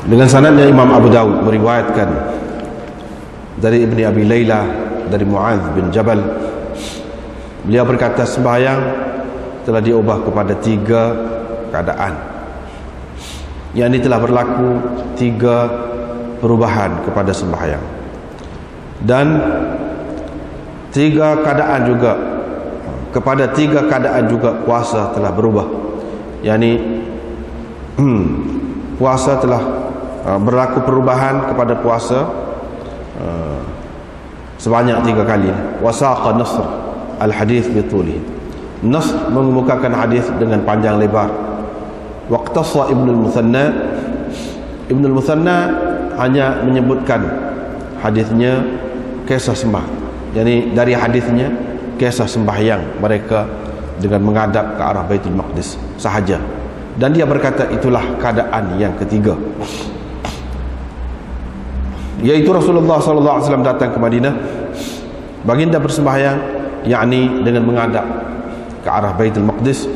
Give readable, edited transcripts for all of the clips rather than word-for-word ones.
Dengan sanadnya Imam Abu Dawud meriwayatkan dari Ibni Abi Layla dari Mu'adz bin Jabal, beliau berkata, sembahyang telah diubah kepada 3 keadaan. Yang ini telah berlaku 3 perubahan kepada sembahyang, dan 3 keadaan juga, kepada 3 keadaan juga puasa telah berubah. Yani puasa telah berlaku perubahan kepada puasa sebanyak 3 kali. Wasaqa Nasr al-hadith bitulih, Nasr mengemukakan hadis dengan panjang lebar. Waqtasa Ibn al-Muthanna hanya menyebutkan hadisnya kisah sembah, jadi dari hadisnya kisah sembahyang mereka dengan menghadap ke arah Baitul Maqdis sahaja. Dan dia berkata itulah keadaan yang ketiga, yaitu Rasulullah SAW datang ke Madinah, baginda bersembahyang yakni dengan menghadap ke arah Baitul Maqdis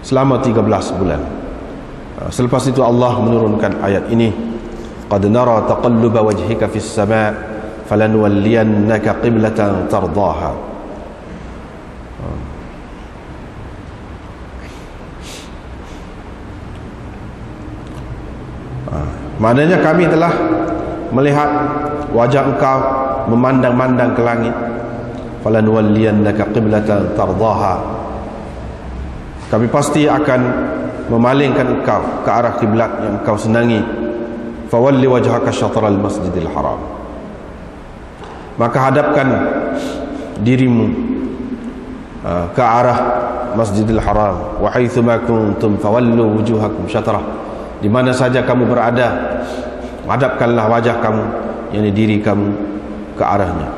selama 13 bulan. Selepas itu Allah menurunkan ayat ini, qad nara taqalluba wajhika fis sama' falanuwalliyannaka qiblatan tardaha. Maknanya kami telah melihat wajah engkau memandang-mandang ke langit, falanuwalliyannaka qiblatan tardaha, kami pasti akan memalingkan engkau ke arah kiblat yang engkau senangi. Fawalli wajhaka syatral masjidil haram, maka hadapkan dirimu ke arah Masjidil Haram. Wa haitsu ma kuntum fawallu wujuhakum syatrah, di mana saja kamu berada, hadapkanlah wajah kamu, yakni diri kamu, ke arahnya.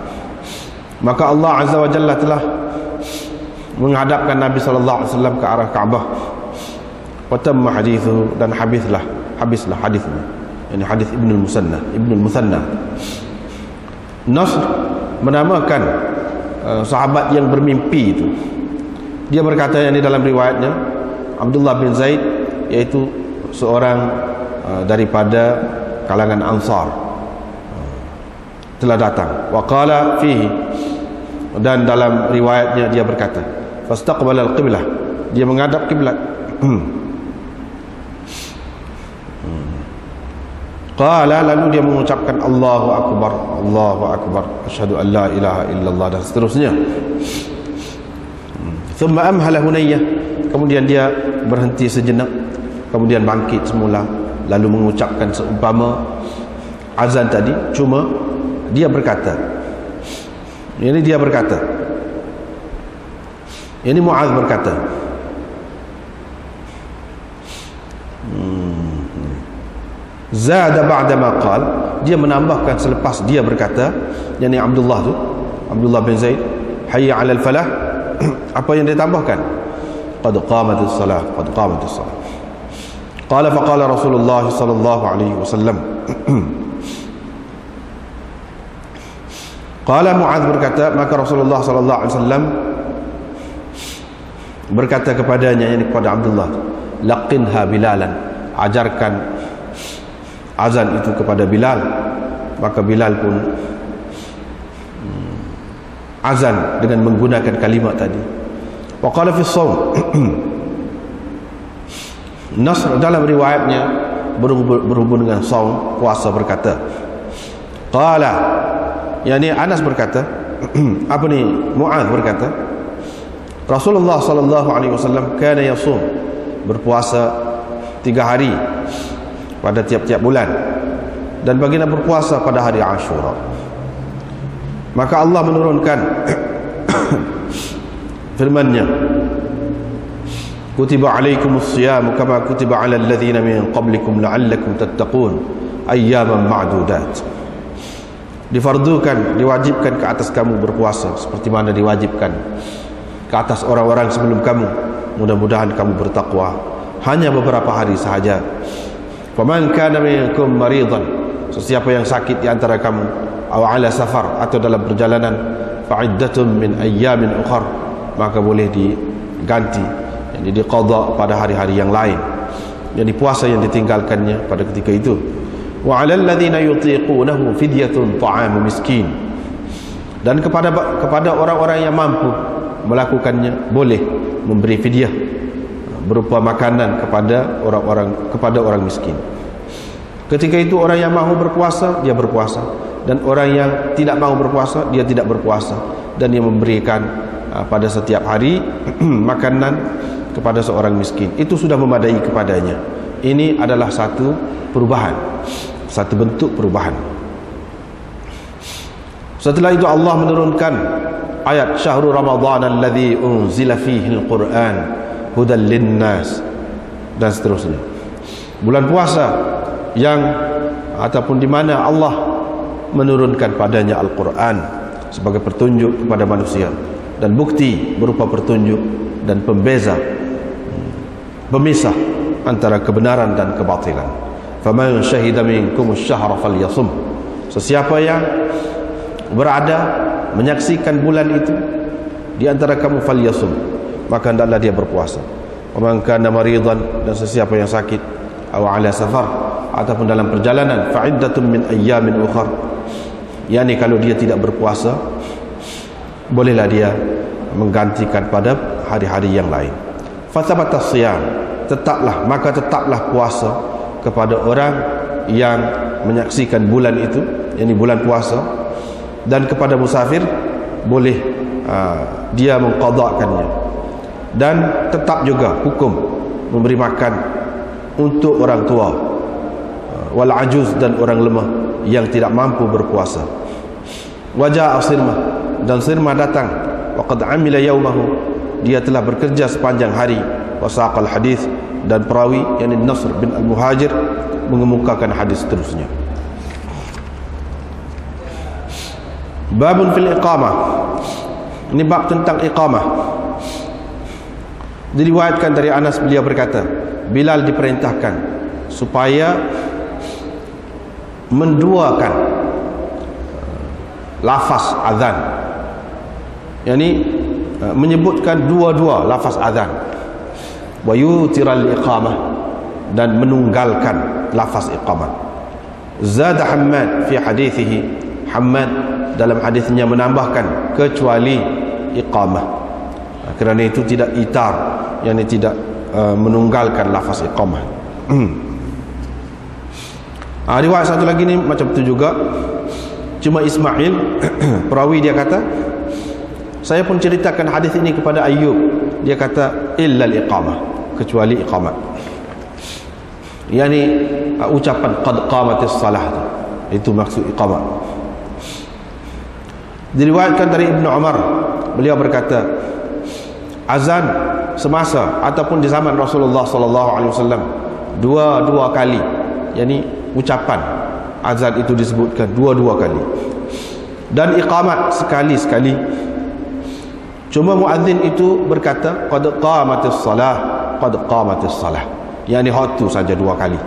Maka Allah Azza wa Jalla telah menghadapkan Nabi sallallahu alaihi wasallam ke arah Ka'bah. Wa tamma hadithu, dan habislah hadisnya, ini hadis Ibnu al-Muthanna. Nasr menamakan sahabat yang bermimpi itu. Dia berkata, yang di dalam riwayatnya Abdullah bin Zaid, yaitu seorang daripada kalangan Ansar, telah datang. Wa qala fihi, dan dalam riwayatnya dia berkata, fastaqbala al-qiblah, dia menghadap kiblat. Qala, lalu dia mengucapkan Allahu akbar, Allahu akbar, asyhadu an la ilaha illallah, dan seterusnya. Thumma amhala hunayyah, kemudian dia berhenti sejenak, kemudian bangkit semula, lalu mengucapkan seumpama azan tadi, cuma dia berkata, ini Mu'adz berkata, zada ba'da ma qal, dia menambahkan selepas dia berkata, yakni Abdullah bin Zaid, hayya 'alal falah. Apa yang dia tambahkan? Qad qamatis salah, qad qamatis salah. Qala fa qala Rasulullah sallallahu alaihi wasallam, qala Mu'adz berkata, maka Rasulullah sallallahu alaihi wasallam berkata kepadanya, yakni kepada Abdullah, laqinha Bilalan, ajarkan azan itu kepada Bilal. Maka Bilal pun azan dengan menggunakan kalimat tadi. Wa qala fi shaum, Nasr dalam riwayatnya berhubung dengan shaum, puasa, berkata, qala, yakni Anas berkata, apa ni, Mu'adz berkata, Rasulullah sallallahu alaihi wasallam kana yasum, berpuasa 3 hari pada tiap-tiap bulan, dan baginda berpuasa pada hari Ashura. Maka Allah menurunkan firman-Nya, kutiba alaikumus siyam kama kutiba alal ladzina min qablikum la'allakum tattaqun ayyaman ma'dudat. Difardukan, diwajibkan ke atas kamu berpuasa seperti mana diwajibkan ke atas orang-orang sebelum kamu, mudah-mudahan kamu bertakwa, hanya beberapa hari sahaja. Faman kana minkum maridan, sesiapa yang sakit di antara kamu, aw ala safar, atau dalam perjalanan, fa'iddatun min ayyamin ukhar, maka boleh diganti, jadi diqadha pada hari-hari yang lain. yang puasa yang ditinggalkannya pada ketika itu. Wa 'alal ladzina yutiqunahu fidyatun ta'amu miskin. Dan kepada orang-orang yang mampu melakukannya boleh memberi fidyah berupa makanan kepada orang miskin. Ketika itu orang yang mahu berpuasa dia berpuasa, dan orang yang tidak mahu berpuasa dia tidak berpuasa, dan dia memberikan pada setiap hari makanan kepada seorang miskin. Itu sudah memadai kepadanya. Ini adalah satu perubahan, satu bentuk perubahan. Setelah itu Allah menurunkan ayat syahrul ramadhan alladzi unzila fihi alquran hudal linnas, dan seterusnya. Bulan puasa yang ataupun di mana Allah menurunkan padanya Al-Quran sebagai petunjuk kepada manusia dan bukti berupa petunjuk dan pembeza, pemisah antara kebenaran dan kebatilan. Faman syahida minkum asy-syahra falyasum. Sesiapa yang berada menyaksikan bulan itu di antara kamu, falyasum, maka hendaklah dia berpuasa. Wa man kana maridan, dan sesiapa yang sakit, aw ala safar, ataupun dalam perjalanan, fa'iddatun min ayyamin ukhar, yakni kalau dia tidak berpuasa bolehlah dia menggantikan pada hari-hari yang lain. Fathabata siyam, tetaplah puasa kepada orang yang menyaksikan bulan itu, yakni bulan puasa, dan kepada musafir boleh dia mengqadhakannya. Dan tetap juga hukum memberi makan untuk orang tua, wal ajuz, dan orang lemah yang tidak mampu berpuasa. Wajah sirmah, dan sirmah datang, waqad amila yaumahu, dia telah bekerja sepanjang hari. Wasaqal hadis, dan perawi yakni Nasr bin Al-Muhajir mengemukakan hadis seterusnya. Babun fil iqamah, ini bab tentang iqamah. Diriwayatkan dari Anas, beliau berkata, Bilal diperintahkan supaya menduakan lafaz azan, yakni menyebutkan dua-dua lafaz azan, wa yutiral iqamah, dan menunggalkan lafaz iqamah. Zada Hammad fi hadithihi, Hammad dalam hadisnya menambahkan kecuali iqamah. Kerana itu tidak itar, yakni tidak menunggalkan lafaz iqamah. Riwayat satu lagi ni macam tu juga, cuma Ismail perawi dia kata, saya pun ceritakan hadis ini kepada Ayyub, dia kata illa al-iqamah, kecuali iqamah, yakni ucapan qad qamatis salah, itu maksud iqamah. Diriwayatkan dari Ibnu Umar, beliau berkata, azan semasa ataupun di zaman Rasulullah sallallahu alaihi wasallam dua kali, yakni ucapan azan itu disebutkan dua kali, dan iqamat sekali-sekali. Cuma muadzin itu berkata qad qamatis salah, yakni itu saja dua kali.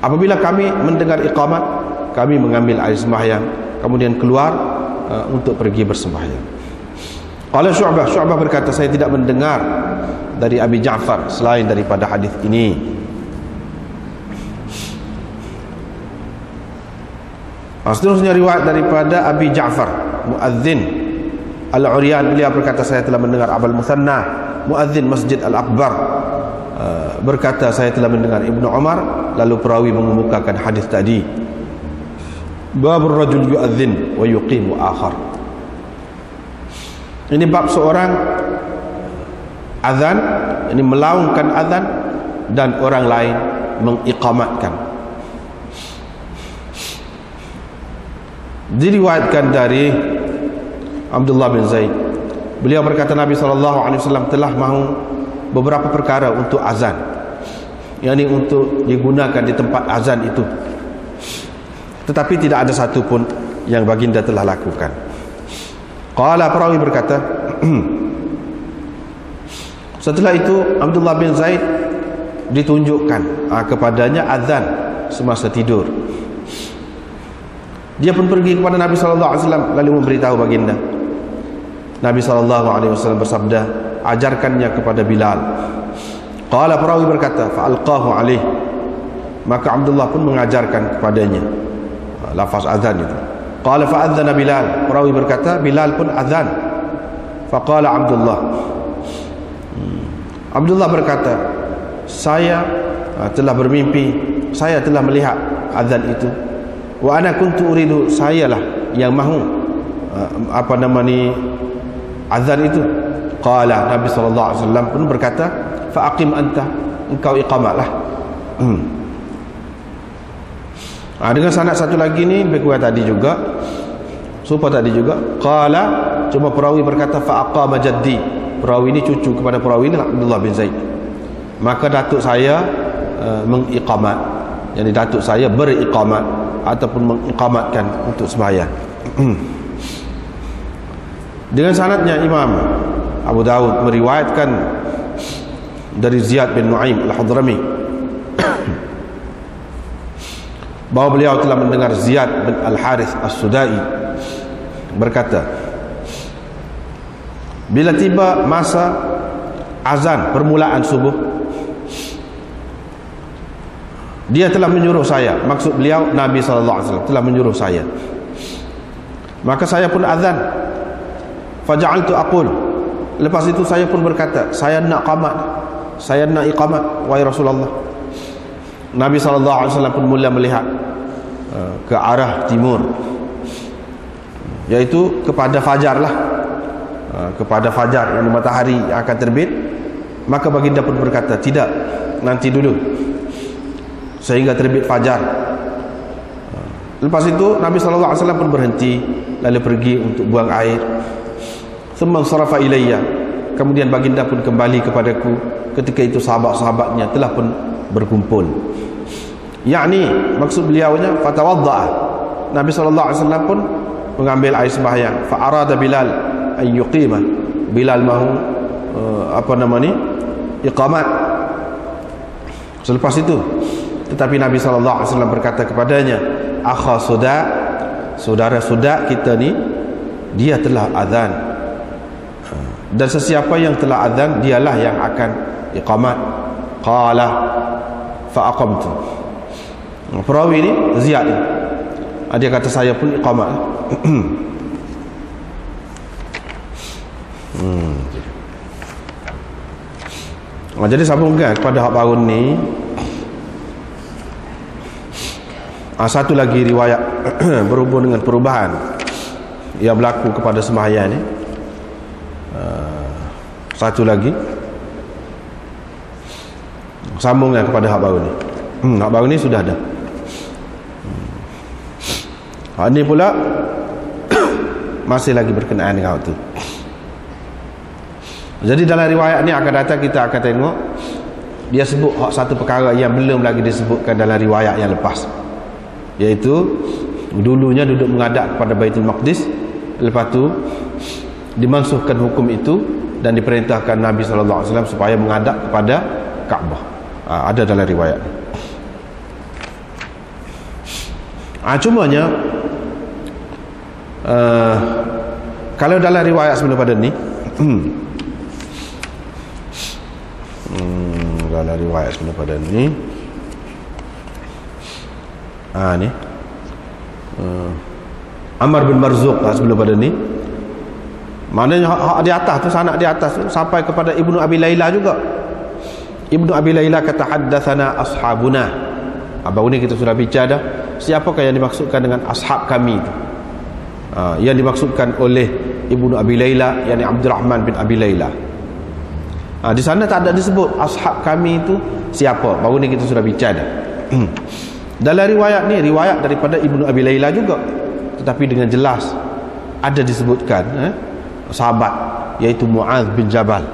Apabila kami mendengar iqamat, kami mengambil air sembahyang, kemudian keluar untuk pergi bersembahyang. Qala Syu'bah berkata, saya tidak mendengar dari Abi Ja'far selain daripada hadis ini. Seterusnya riwayat daripada Abi Ja'far muadzin Al-Uryan, beliau berkata, saya telah mendengar Abul Musanna muadzin Masjid Al-Akbar berkata, saya telah mendengar Ibnu Umar. Lalu perawi mengemukakan hadis tadi, babur rajul yu'adzin wa yuqimu akhar. Ini bab seorang azan, ini melaungkan azan, dan orang lain mengiqamatkan. Diriwayatkan dari Abdullah bin Zaid, beliau berkata, Nabi SAW telah mahu beberapa perkara untuk azan, yakni untuk digunakan di tempat azan itu, tetapi tidak ada satu pun yang baginda telah lakukan. Qala, perawi berkata, setelah itu Abdullah bin Zaid ditunjukkan kepadanya azan semasa tidur. Dia pun pergi kepada Nabi SAW lalu memberitahu baginda. Nabi SAW bersabda, ajarkannya kepada Bilal Qala, perawi berkata, fa'alqahu alaih, maka Abdullah pun mengajarkan kepadanya lafaz azan itu. Qala fa'adzana Bilal, perawi berkata Bilal pun azan. Faqala Abdullah berkata, saya telah bermimpi, saya telah melihat azan itu. Wa ana kuntu uridu, sayalah yang mahu azan itu. Qala, Nabi SAW pun berkata, fa'aqim anta, engkau iqamatlah. Dengan sanad satu lagi ni lebih kuat tadi juga, serupa tadi juga. Qala, cuma perawi berkata fa'aqama jaddi, perawi ini cucu kepada perawi ini Abdullah bin Zaid, maka datuk saya mengiqamat, jadi datuk saya beriqamat ataupun mengiqamatkan untuk sembahyang. Dengan sanadnya Imam Abu Dawud meriwayatkan dari Ziyad bin Nu'aim al-Hadrami bahawa beliau telah mendengar Ziyad bin Al-Harith As-Sudai berkata, bila tiba masa azan permulaan subuh, dia telah menyuruh saya, maksud beliau Nabi SAW telah menyuruh saya, maka saya pun azan. Faja'altu aqul, lepas itu saya pun berkata, saya nak qamat, saya nak iqamat wahai Rasulullah. Nabi SAW pun mula melihat ke arah timur, iaitu kepada fajar lah, kepada fajar, yang matahari akan terbit. Maka baginda pun berkata, tidak, nanti dulu sehingga terbit fajar. Lepas itu Nabi SAW pun berhenti, lalu pergi untuk buang air. Thumma sarafa ilayya, kemudian baginda pun kembali kepadaku. Ketika itu sahabat-sahabatnya telah pun berkumpul. Yakni maksud beliaunya fatawadda'a, Nabi SAW pun mengambil air sembahyang. Fa arada Bilal an yuqima, Bilal mahu iqamat. Selepas itu, tetapi Nabi SAW berkata kepadanya, akha suda, saudara suda kita ni, dia telah azan, dan sesiapa yang telah azan dialah yang akan iqamat. Qala fa aqamtu, perawi ni Ziyad ni, dia kata saya pun iqamat. Jadi sambungkan kepada hak baru ni, satu lagi riwayat berhubung dengan perubahan yang berlaku kepada sembahyang ni. Satu lagi sambungkan kepada hak baru ni. Hak baru ni sudah ada. Hak ni pula masih lagi berkenaan dengan hak tu. Jadi dalam riwayat ni akan datang, kita akan tengok dia sebut hak satu perkara yang belum lagi disebutkan dalam riwayat yang lepas, iaitu dulunya duduk menghadap kepada Baitul Maqdis, lepas tu dimansuhkan hukum itu dan diperintahkan Nabi SAW supaya menghadap kepada Kaabah. Ada dalam riwayat. Cumanya kalau dalam riwayat sebelum pada ni, dalam riwayat sebelum pada ni, ni Amr bin Marzuq sebelum pada ni, maknanya hak di atas tu, sanak di atas tu sampai kepada Ibnu Abi Layla juga. Ibnu Abi Layla kata haddatsana ashabuna. Abang ni kita sudah bicara dah, siapakah yang dimaksudkan dengan ashab kami itu. Yang dimaksudkan oleh Ibnu Abi Layla yakni Abdurrahman bin Abi Layla. Di sana tak ada disebut ashab kami itu siapa. Baru ni kita sudah bicara dah. Dalam riwayat ni, riwayat daripada Ibnu Abi Layla juga, tetapi dengan jelas ada disebutkan sahabat, iaitu Mu'adz bin Jabal.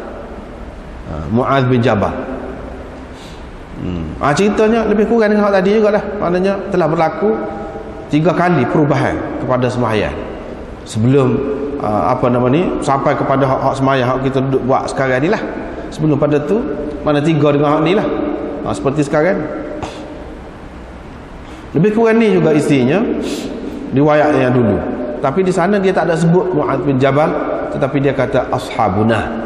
Mu'adz bin Jabal. Ceritanya lebih kurang dengan hak tadi juga lah. Maknanya telah berlaku 3 kali perubahan kepada sembahyang. Sebelum sampai kepada hak sembahyang hak kita duduk buat sekarang ni lah. Sebelum pada tu mana 3 dengan hak ni lah. Seperti sekarang. Lebih kurang ni juga isinya riwayat yang dulu. Tapi di sana dia tak ada sebut Mu'adz bin Jabal, tetapi dia kata ashabuna.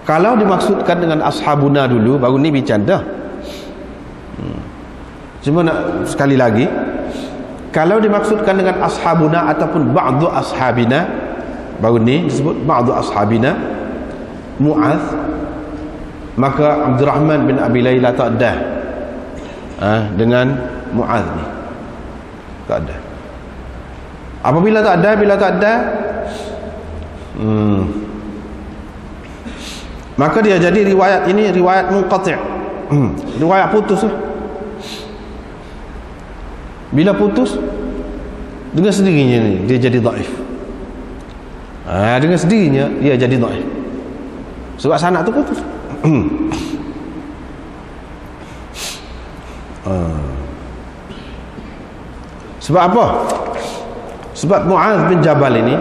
Kalau dimaksudkan dengan ashabuna dulu, baru ni bercanda. Cuma nak sekali lagi, kalau dimaksudkan dengan ashabuna ataupun ba'du ashabina, baru ni disebut ba'du ashabina Mu'adh, maka Abdurrahman bin Abi Layla tak ada dengan Mu'adh ni, tak ada. Apabila tak ada, bila tak ada, maka dia jadi riwayat ini riwayat munqati', riwayat putus lah. Bila putus, dengan sendirinya ni dia jadi dhaif. Dengan sendirinya dia jadi dhaif. Sebab sanad tu putus. Sebab apa? Sebab Mu'adh bin Jabal ini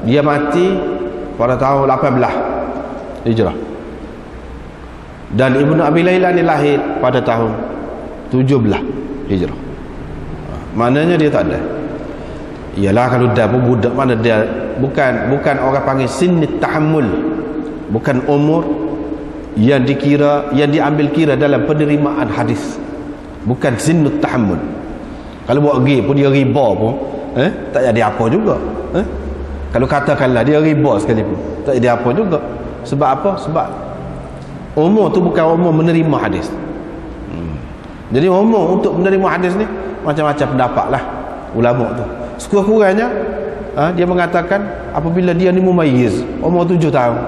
dia mati pada tahun 18 Hijrah. Dan Ibnu Abi Layla ni lahir pada tahun 17 Hijrah. Maknanya dia tak ada. Ialah kalau dah pun budak, mana dia bukan orang panggil sinnit tahammul, bukan umur yang dikira, yang diambil kira dalam penerimaan hadis, bukan sinnut tahammul. Kalau buat pergi pun dia riba pun tak jadi apa juga. Kalau katakanlah dia riba sekalipun, tak jadi apa juga. Sebab apa? Sebab umur tu bukan umur menerima hadis. Jadi umur untuk menerima hadis ni macam-macam pendapat lah ulama tu. Sekurang-kurangnya dia mengatakan apabila dia ni mumayyiz, umur 7 tahun.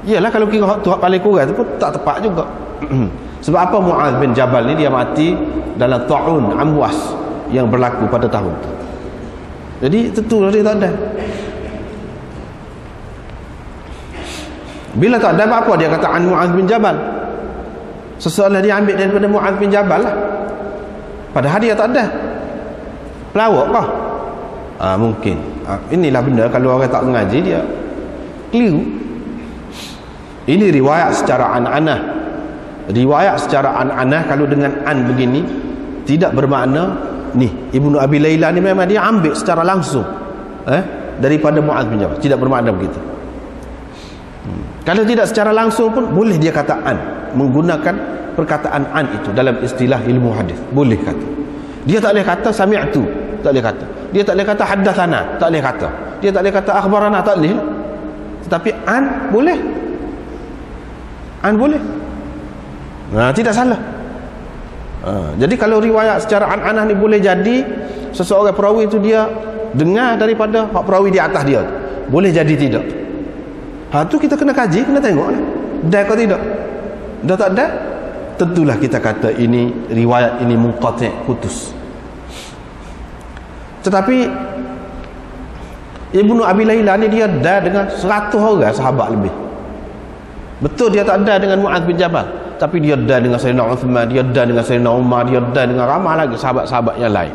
Iyalah kalau kira tu paling kurang tu pun tak tepat juga. Sebab apa? Mu'adh bin Jabal ni dia mati dalam ta'un amwas yang berlaku pada tahun tu. Jadi tentulah dia tak ada. Bila tak ada apa dia kata an Mu'adh bin Jabal. Seseorang dia ambil daripada Mu'adh bin Jabal lah. Padahal dia tak ada. Pelawak kah? Mungkin. Inilah benda kalau orang tak mengaji dia keliru. Ini riwayat secara an-anah. Riwayat secara an-anah kalau dengan an begini tidak bermakna ni Ibnu Abi Layla ni memang dia ambil secara langsung daripada Mu'adh bin Jabal. Tidak bermakna begitu. Kalau tidak secara langsung pun boleh dia kata an, menggunakan perkataan an itu dalam istilah ilmu hadis. Boleh kata. Dia tak boleh kata sami'tu, tak boleh kata. Dia tak boleh kata haddatsana, tak boleh kata. Dia tak boleh kata akhbarana, tak boleh. Tetapi an boleh. An boleh. Tidak salah. Jadi kalau riwayat secara an-anah ni boleh jadi seseorang perawi itu dia dengar daripada perawi di atas dia. Boleh jadi tidak. Tu kita kena kaji, kena tengok lah. Dah atau tidak? Dah tak ada? Tentulah kita kata ini riwayat ini munqati', putus. Tetapi Ibnu Abi Layla ni dia dah dengan 100 orang sahabat lebih. Betul dia tak ada dengan Mu'adh bin Jabal, tapi dia dah dengan Sayyidina Uthman, dia dah dengan Sayyidina Umar, dia dah dengan ramai lagi sahabat-sahabat yang lain.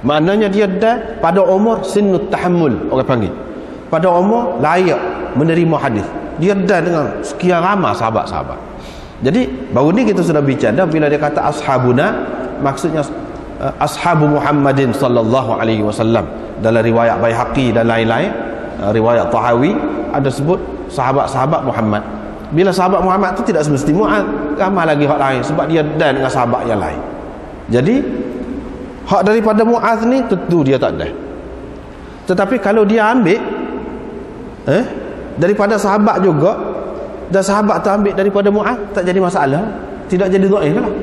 Maknanya dia dah pada umur sinnut tahammul, orang panggil. Pada umur layak menerima hadis. Dia dah dengan sekian ramai sahabat-sahabat. Jadi baru ni kita sudah bicara bila dia kata ashabuna, maksudnya ashabu Muhammadin sallallahu alaihi wasallam. Dalam riwayat Baihaqi dan lain-lain, riwayat Tahawi ada sebut sahabat-sahabat Muhammad. Bila sahabat Muhammad tu tidak semesti Mu'adh, ramai lagi hak lain sebab dia dan dengan sahabat yang lain. Jadi hak daripada Mu'adh ni tentu dia tak ada. Tetapi kalau dia ambil daripada sahabat juga, dan sahabat tu ambil daripada Mu'adh, tak jadi masalah, tidak jadi dhaif lah.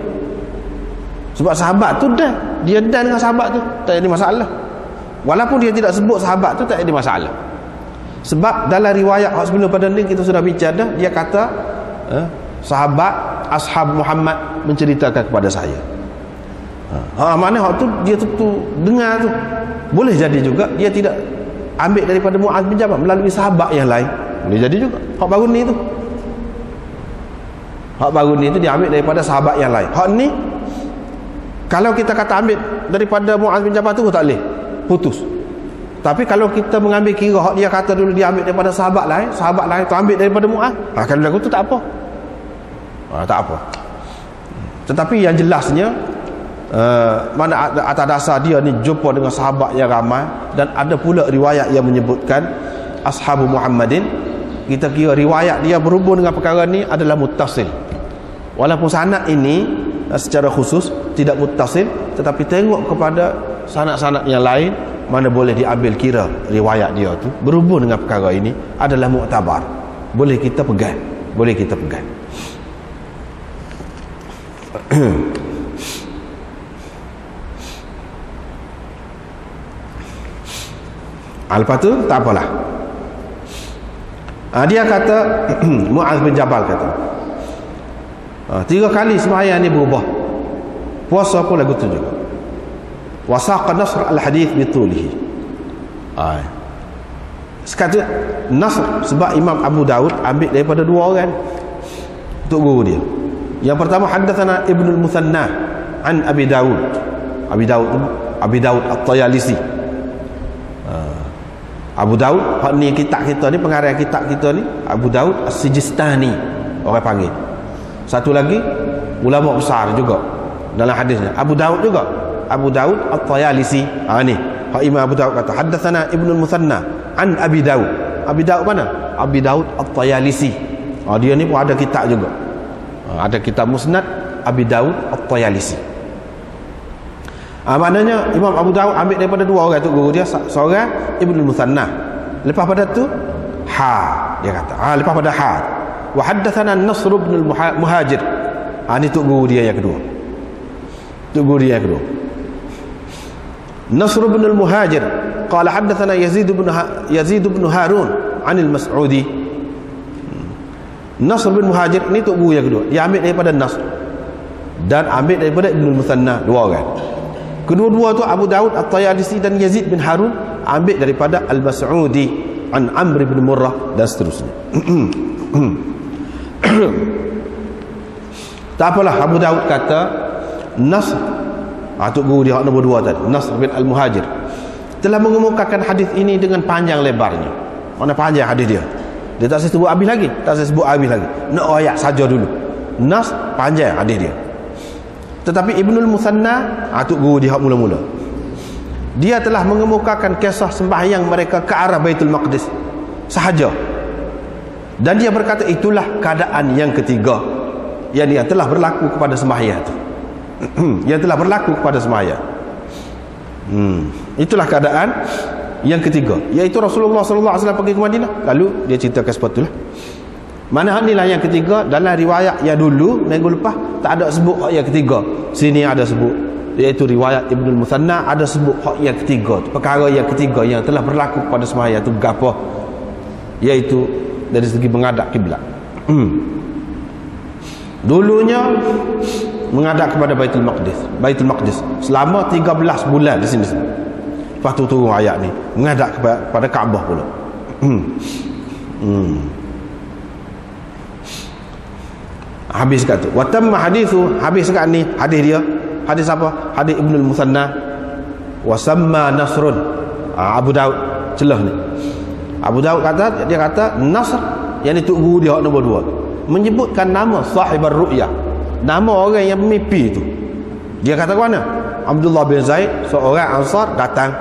Sebab sahabat tu dah, dia dan dengan sahabat tu, tak jadi masalah. Walaupun dia tidak sebut sahabat tu, tak jadi masalah. Sebab dalam riwayat sebelum pada ni kita sudah bincang dah, dia kata sahabat ashab Muhammad menceritakan kepada saya. Mana hak tu dia tu dengar tu. Boleh jadi juga dia tidak ambil daripada Mu'adh bin Jabal melalui sahabat yang lain. Boleh jadi juga. Hak baru ni tu. Hak baru ni tu dia ambil daripada sahabat yang lain. Hak ni kalau kita kata ambil daripada Mu'adh bin Jabal tu tak boleh. Putus. Tapi kalau kita mengambil kira hak dia kata dulu dia ambil daripada sahabat lain tu ambil daripada Mu'adh, kalau lagu tu tak apa. Tak apa. Tetapi yang jelasnya mana atas dasar dia ni jumpa dengan sahabat yang ramai, dan ada pula riwayat yang menyebutkan ashabu Muhammadin kita kira riwayat dia berhubung dengan perkara ni adalah muttasil. Walaupun sanad ini secara khusus tidak muttasil, tetapi tengok kepada sanad-sanad yang lain, mana boleh diambil kira riwayat dia tu berhubung dengan perkara ini adalah muktabar, boleh kita pegang, boleh kita pegang. Lepas tu tak apalah. Dia kata Mu'adz bin Jabal kata 3 kali sembahyang ni berubah, puasa pun lagu tu juga. Wasaqa nasr al-hadith bitulihi. Sekata nasr sebab Imam Abu Daud ambil daripada 2 orang untuk guru dia. Yang pertama haddatsana Ibnu al-Muthanna an Abi Daud. Abi Daud At-Tayalisi. Abu Daud, hak ni kitab kita ni, pengarang kitab kita ni Abu Daud As-Sijistani orang panggil. Satu lagi ulama besar juga dalam hadisnya, Abu Daud juga, Abu Daud At-Tayalisi. Ni hak Imam Abu Daud kata haddatsana Ibnu al-Muthanna an Abi Daud. Abi Daud mana? Abi Daud At-Tayalisi. Dia ni pun ada kitab juga. Ada kitab Musnad Abi Daud At-Tayalisi. Maknanya Imam Abu Daud ambil daripada 2 orang tu guru dia, seorang Ibnu al-Muthanna. Lepas pada tu dia kata lepas pada wa haddatsana Nasr bin al-Muhajir. Ni tu guru dia yang kedua. Tu guru dia yang kedua. Nasr bin al-Muhajir qala haddatsana Yazid bin Harun 'an al-Mas'udi. Nasr bin Muhajir ni tu guru yang kedua. Dia ambil daripada Nasr dan ambil daripada Ibnu al-Muthanna, 2 orang. Kedua-dua tu Abu Daud At-Tayalisi dan Yazid bin Harun ambil daripada Al-Mas'udi an Amr bin Murrah dan seterusnya. Tak apalah, Abu Daud kata Nasr, tu guru dia nombor 2 tadi, Nasr bin Al-Muhajir telah mengemukakan hadis ini dengan panjang lebarnya. Mana panjang hadis dia? Dia tak sebut habis lagi, nak ayat saja dulu. Nasr panjang hadis dia. Tetapi Ibnul Muthanna, tu guru dia mula-mula, dia telah mengemukakan kisah sembahyang mereka ke arah Baitul Maqdis sahaja, dan dia berkata itulah keadaan yang ketiga yang telah berlaku kepada sembahyang itu. Yang telah berlaku kepada sembahyang. Itulah keadaan yang ketiga, iaitu Rasulullah sallallahu alaihi wasallam pergi ke Madinah, lalu dia ceritakan seperti itulah. Mana inilah yang ketiga dalam riwayat yang dulu minggu lepas tak ada sebut hak yang ketiga. Sini ada sebut, iaitu riwayat Ibnu al-Muthanna ada sebut hak yang ketiga, perkara yang ketiga yang telah berlaku pada sembahyang itu gapo? Iaitu dari segi menghadap kiblat. Dulunya menghadap kepada Baitul Maqdis selama 13 bulan di sini. Lepas tu turun ayat ni menghadap kepada Kaabah pula. Habis kat tu wa tamma hadithu, habis kat ni hadis dia. Hadis apa? Hadis Ibnu al-Muthanna wa samma Nasrun. Abu Daud celah ni. Abu Daud kata, dia kata Nasr yang itu guru dia nombor 2 menyebutkan nama sahibar ru'yah, nama orang yang mimpi itu. Dia kata ke mana? Abdullah bin Zaid, seorang Ansar datang.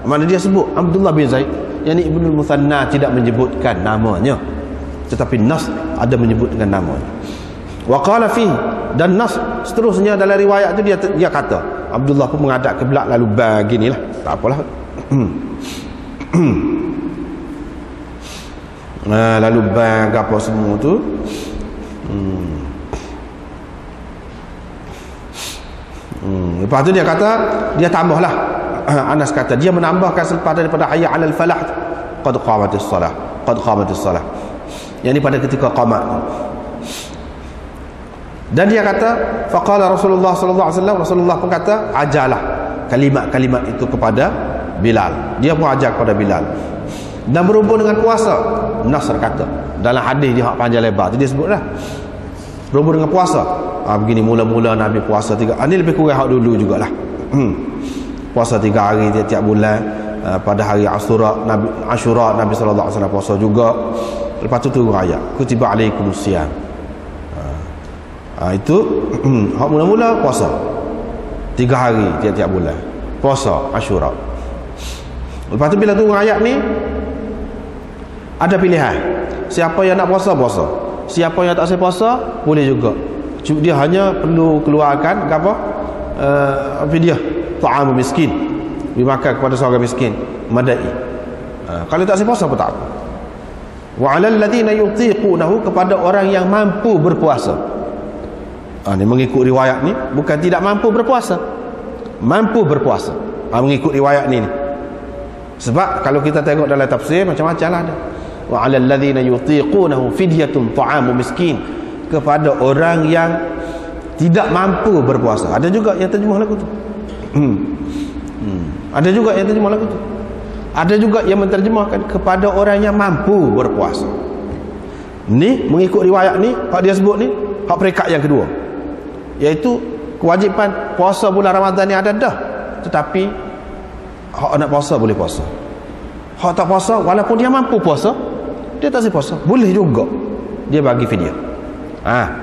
Mana dia sebut Abdullah bin Zaid, yang ni Ibnu al-Muthanna tidak menyebutkan namanya, tetapi Nasr ada menyebutkan namanya. Wa qala fi, dan Nasr seterusnya dalam riwayat tu dia kata Abdullah pun menghadap kiblat lalu beginilah. Tak apalah. Lalu bang apa semua tu. Lepas tu dia kata, dia tambahlah. Anas kata dia menambahkan selepas daripada hayya 'alal falah qad qamatis salah. Yang ni pada ketika qamat. Dan dia kata faqala Rasulullah sallallahu alaihi wasallam, Rasulullah pun kata ajalah kalimat-kalimat itu kepada Bilal. Dia pun ajar kepada Bilal. Dan berhubung dengan puasa, Nasr kata dalam hadis dia panjang lebar tu dia sebutlah berhubung dengan puasa. Begini mula-mula Nabi puasa 3. Ini lebih kurang hak dulu jugalah. Puasa 3 hari tiap-tiap bulan. Pada hari Asyura Nabi sallallahu alaihi wasallam puasa juga. Lepas tu turun ayat kutiba alaikumusiyam. Itu hak mula-mula puasa 3 hari tiap-tiap bulan, puasa Asyura. Lepas tu bila turun ayat ni ada pilihan. siapa yang nak puasa, puasa. Siapa yang tak boleh puasa, boleh juga. Dia hanya perlu keluarkan apa? Fidyah ta'am miskin. Dimakan kepada seorang miskin, madai. Kalau tak boleh puasa apa tak apa. Wa 'alal ladzina yutiqunahu, kepada orang yang mampu berpuasa. Ni mengikut riwayat ni bukan tidak mampu berpuasa. Mampu berpuasa. Mengikut riwayat ni. Sebab kalau kita tengok dalam tafsir macam-macam lah ada. Wa 'alal ladzina yutiqunahu fidyatun ta'amu miskin, kepada orang yang tidak mampu berpuasa. Ada juga yang terjemah lagu tu. Ada juga yang terjemah lagu tu. Ada juga yang menterjemahkan kepada orang yang mampu berpuasa. Ni mengikut riwayat ni, hak dia sebut ni, hak peringkat yang kedua, iaitu kewajipan puasa bulan Ramadan ni ada dah, tetapi hak nak puasa boleh puasa. Hak tak puasa, walaupun dia mampu puasa, dia tak boleh puasa, boleh juga dia bagi fidyah.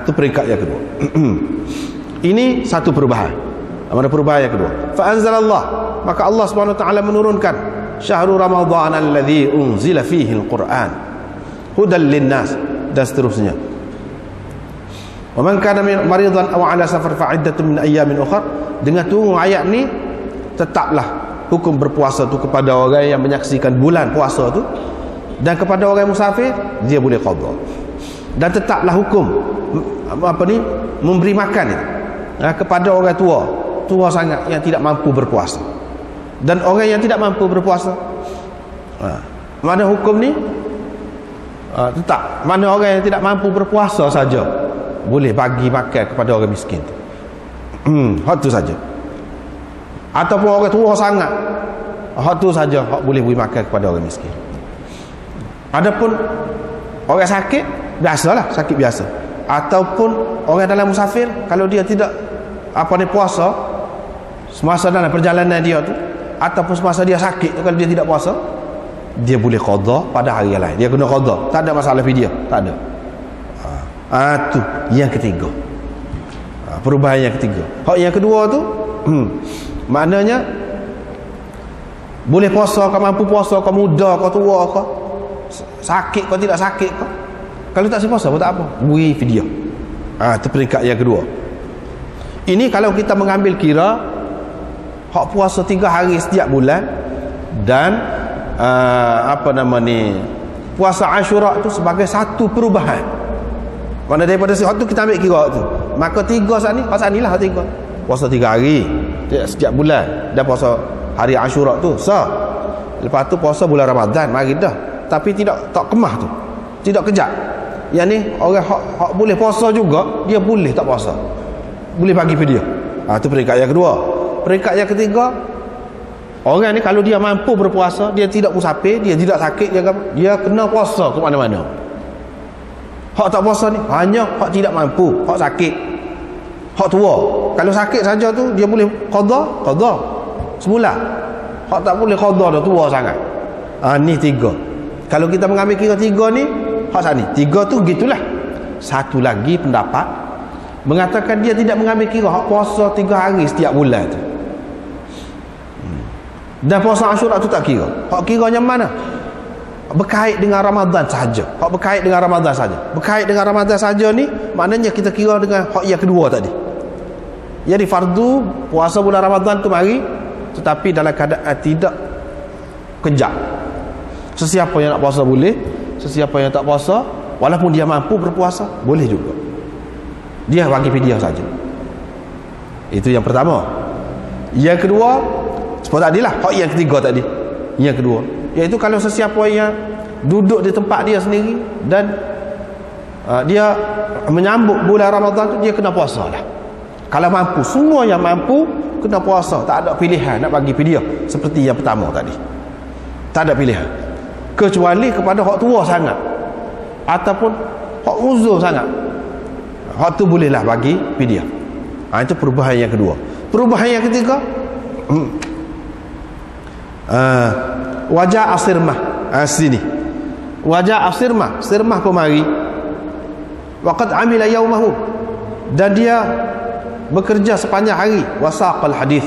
Tu peringkat yang kedua. Ini satu perubahan. Mana perubahan yang kedua? Fa anzalallah, maka Allah Subhanahu wa taala menurunkan syahrul ramadhan alladzi unzila fihi alquran hudan linnas, dan seterusnya. Wa man kana maridan aw ala safar fa iddatun min ayyamin ukhra. Dengan turun ayat ni, tetaplah hukum berpuasa tu kepada orang yang menyaksikan bulan puasa tu, dan kepada orang musafir dia boleh qada. Dan tetaplah hukum memberi makan itu kepada orang tua sangat yang tidak mampu berpuasa. Dan orang yang tidak mampu berpuasa, mana hukum ni? Tetap mana orang yang tidak mampu berpuasa saja boleh bagi makan kepada orang miskin tu. Hak tu saja. Ataupun orang tua sangat, hak tu saja hak boleh beri makan kepada orang miskin. Adapun orang sakit, biasalah sakit biasa. Ataupun orang dalam musafir, kalau dia tidak puasa semasa dalam perjalanan dia tu, ataupun semasa dia sakit tu, kalau dia tidak puasa, dia boleh qada pada hari yang lain. Dia kena qada, tak ada masalah fidyah, tak ada. Tu yang ketiga. Perubahan yang ketiga. Hak yang kedua tu, maknanya boleh puasa, kau mampu puasa, kau muda, kau tua, kau sakit, kau tidak sakit, kau kalau tak puasa pun tak apa, beri fidyah. Itu peringkat yang kedua. Ini kalau kita mengambil kira hak puasa 3 hari setiap bulan, dan puasa Ashura tu sebagai satu perubahan. Mana daripada hak tu kita ambil kira tu, maka 3 saat ni, pasal ni lah 3. Puasa 3 hari setiap bulan, dan puasa hari Ashura tu lepas tu puasa bulan Ramadan, mari dah. Tapi tak kemah tu, tidak kejap. Yang ni orang hak boleh puasa juga, dia boleh tak puasa, boleh bagi fidyah. Itu peringkat yang kedua. Peringkat yang ketiga, orang ni kalau dia mampu berpuasa, dia tidak musafir, dia tidak sakit, dia kena puasa ke mana-mana. Hak tak puasa ni hanya hak tidak mampu, hak sakit, hak tua. Kalau sakit saja tu dia boleh qada semula. Hak tak boleh qada dah, tua sangat. Ni 3. Kalau kita mengambil kira 3 ni, hak saat ni 3 tu gitulah. Satu lagi pendapat mengatakan dia tidak mengambil kira hak puasa 3 hari setiap bulan tu. Dan puasa Ashura tu tak kira. Hak kiranya mana? Berkait dengan Ramadan saja. Hak berkait dengan Ramadan saja. Berkait dengan Ramadan saja ni, maknanya kita kira dengan hak yang kedua tadi. Jadi fardu puasa bulan Ramadan tu mari, tetapi dalam keadaan tidak kejap. Sesiapa yang nak puasa boleh, sesiapa yang tak puasa, walaupun dia mampu berpuasa, boleh juga. Dia bagi fidyah saja. Itu yang pertama. Yang kedua, seperti tadilah, hak yang ketiga tadi. Yang kedua, iaitu kalau sesiapa yang duduk di tempat dia sendiri dan dia menyambut bulan Ramadan tu, dia kena puasa lah. Kalau mampu, semua yang mampu kena puasa, tak ada pilihan nak bagi fidyah seperti yang pertama tadi. Tak ada pilihan, kecuali kepada hak tua sangat ataupun hak uzur sangat, hak tu bolehlah bagi fidyah. Itu perubahan yang kedua. Perubahan yang ketiga, wajah asirmah. Sini wajah asirmah, sirmah pemari, waqad amila yaumahu, dan dia bekerja sepanjang hari, wasaqal hadis,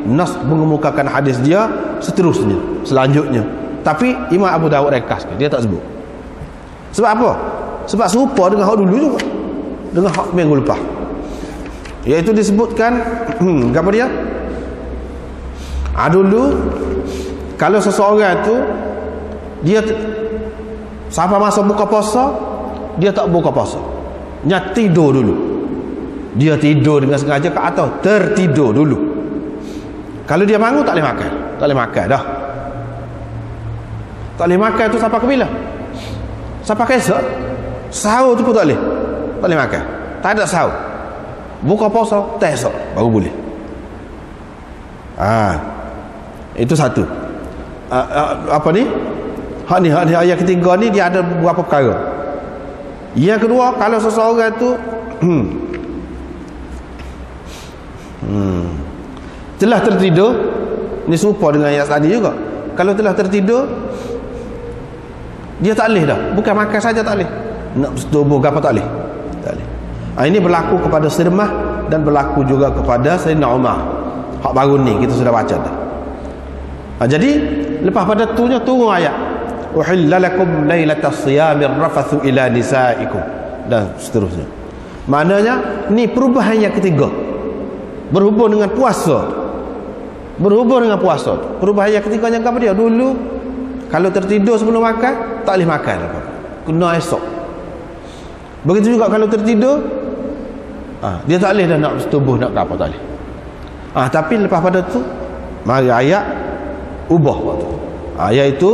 nas mengemukakan hadis dia seterusnya, selanjutnya. Tapi Imam Abu Dawud ringkas, dia tak sebut. Sebab apa? Sebab serupa dengan hak dulu juga, dengan hak minggu lepas, iaitu disebutkan apa dia? Dulu kalau seseorang tu dia sampai masa buka puasa, dia tak buka puasa, dia tidur dulu. Dia tidur dengan sengaja ke atas, tertidur dulu. Kalau dia bangun tak boleh makan. Tak boleh makan dah. Tak boleh makan tu sampai ke bila? Sampai ke esok. Sahur tu pun tak boleh. Tak boleh makan. Tak ada sahur. Buka puasa, tak esok baru boleh. Itu satu. Apa ni? Hak ni ayat ketiga ni dia ada beberapa perkara. Yang kedua, kalau seseorang tu telah tertidur, ni serupa dengan ayat tadi juga. Kalau telah tertidur, dia tak boleh dah. Bukan makan saja tak boleh, nak bertubuh apa tak boleh. Tak boleh. Ini berlaku kepada Sirmah dan berlaku juga kepada Sayyidina Umar. Hak baru ni kita sudah baca dah. Jadi lepas pada tunya turun ayat uhilla lakum lailatas siyamir rafathu ila nisaikum dan seterusnya. Maknanya ni perubahan yang ketiga, berhubung dengan puasa. Berhubung dengan puasa. Perubahan yang ketiga yang apa dia? Dulu kalau tertidur sebelum makan, tak boleh makan apa. Kena esok. Begitu juga kalau tertidur, dia tak boleh dah nak bertubuh nak apa, tak boleh. Tapi lepas pada tu mari ayat ubah waktu. Iaitu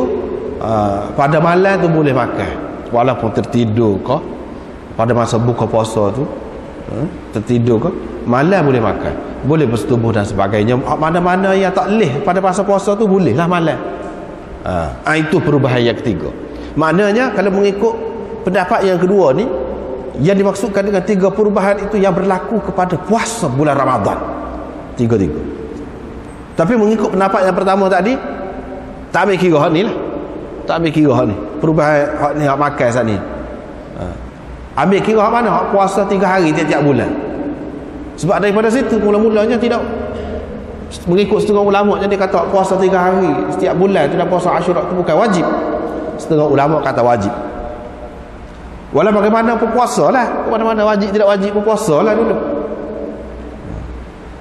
pada malam tu boleh makan walaupun tertidur ke, pada masa buka puasa tu tertidur ke, malam boleh makan, boleh bersetubuh dan sebagainya. Mana-mana yang tak boleh pada masa puasa tu boleh lah malam. Itu perubahan yang ketiga. Maknanya kalau mengikut pendapat yang kedua ni, yang dimaksudkan dengan tiga perubahan itu yang berlaku kepada puasa bulan Ramadan, tiga-tiga. Tapi mengikut pendapat yang pertama tadi, tak ambil kira hak ni lah, tak ambil kira hak ni, perubahan hak ni, hak makan saat ni. Ambil kira hak mana? Hak puasa 3 hari tiap-tiap bulan. Sebab daripada situ mula-mulanya tidak mengikut setengah ulama, jadi kata hak puasa 3 hari setiap bulan tu dan puasa Asyura tu bukan wajib. Setengah ulama kata wajib. Walau bagaimana pun puasa lah, mana-mana wajib tidak wajib pun puasa lah dulu.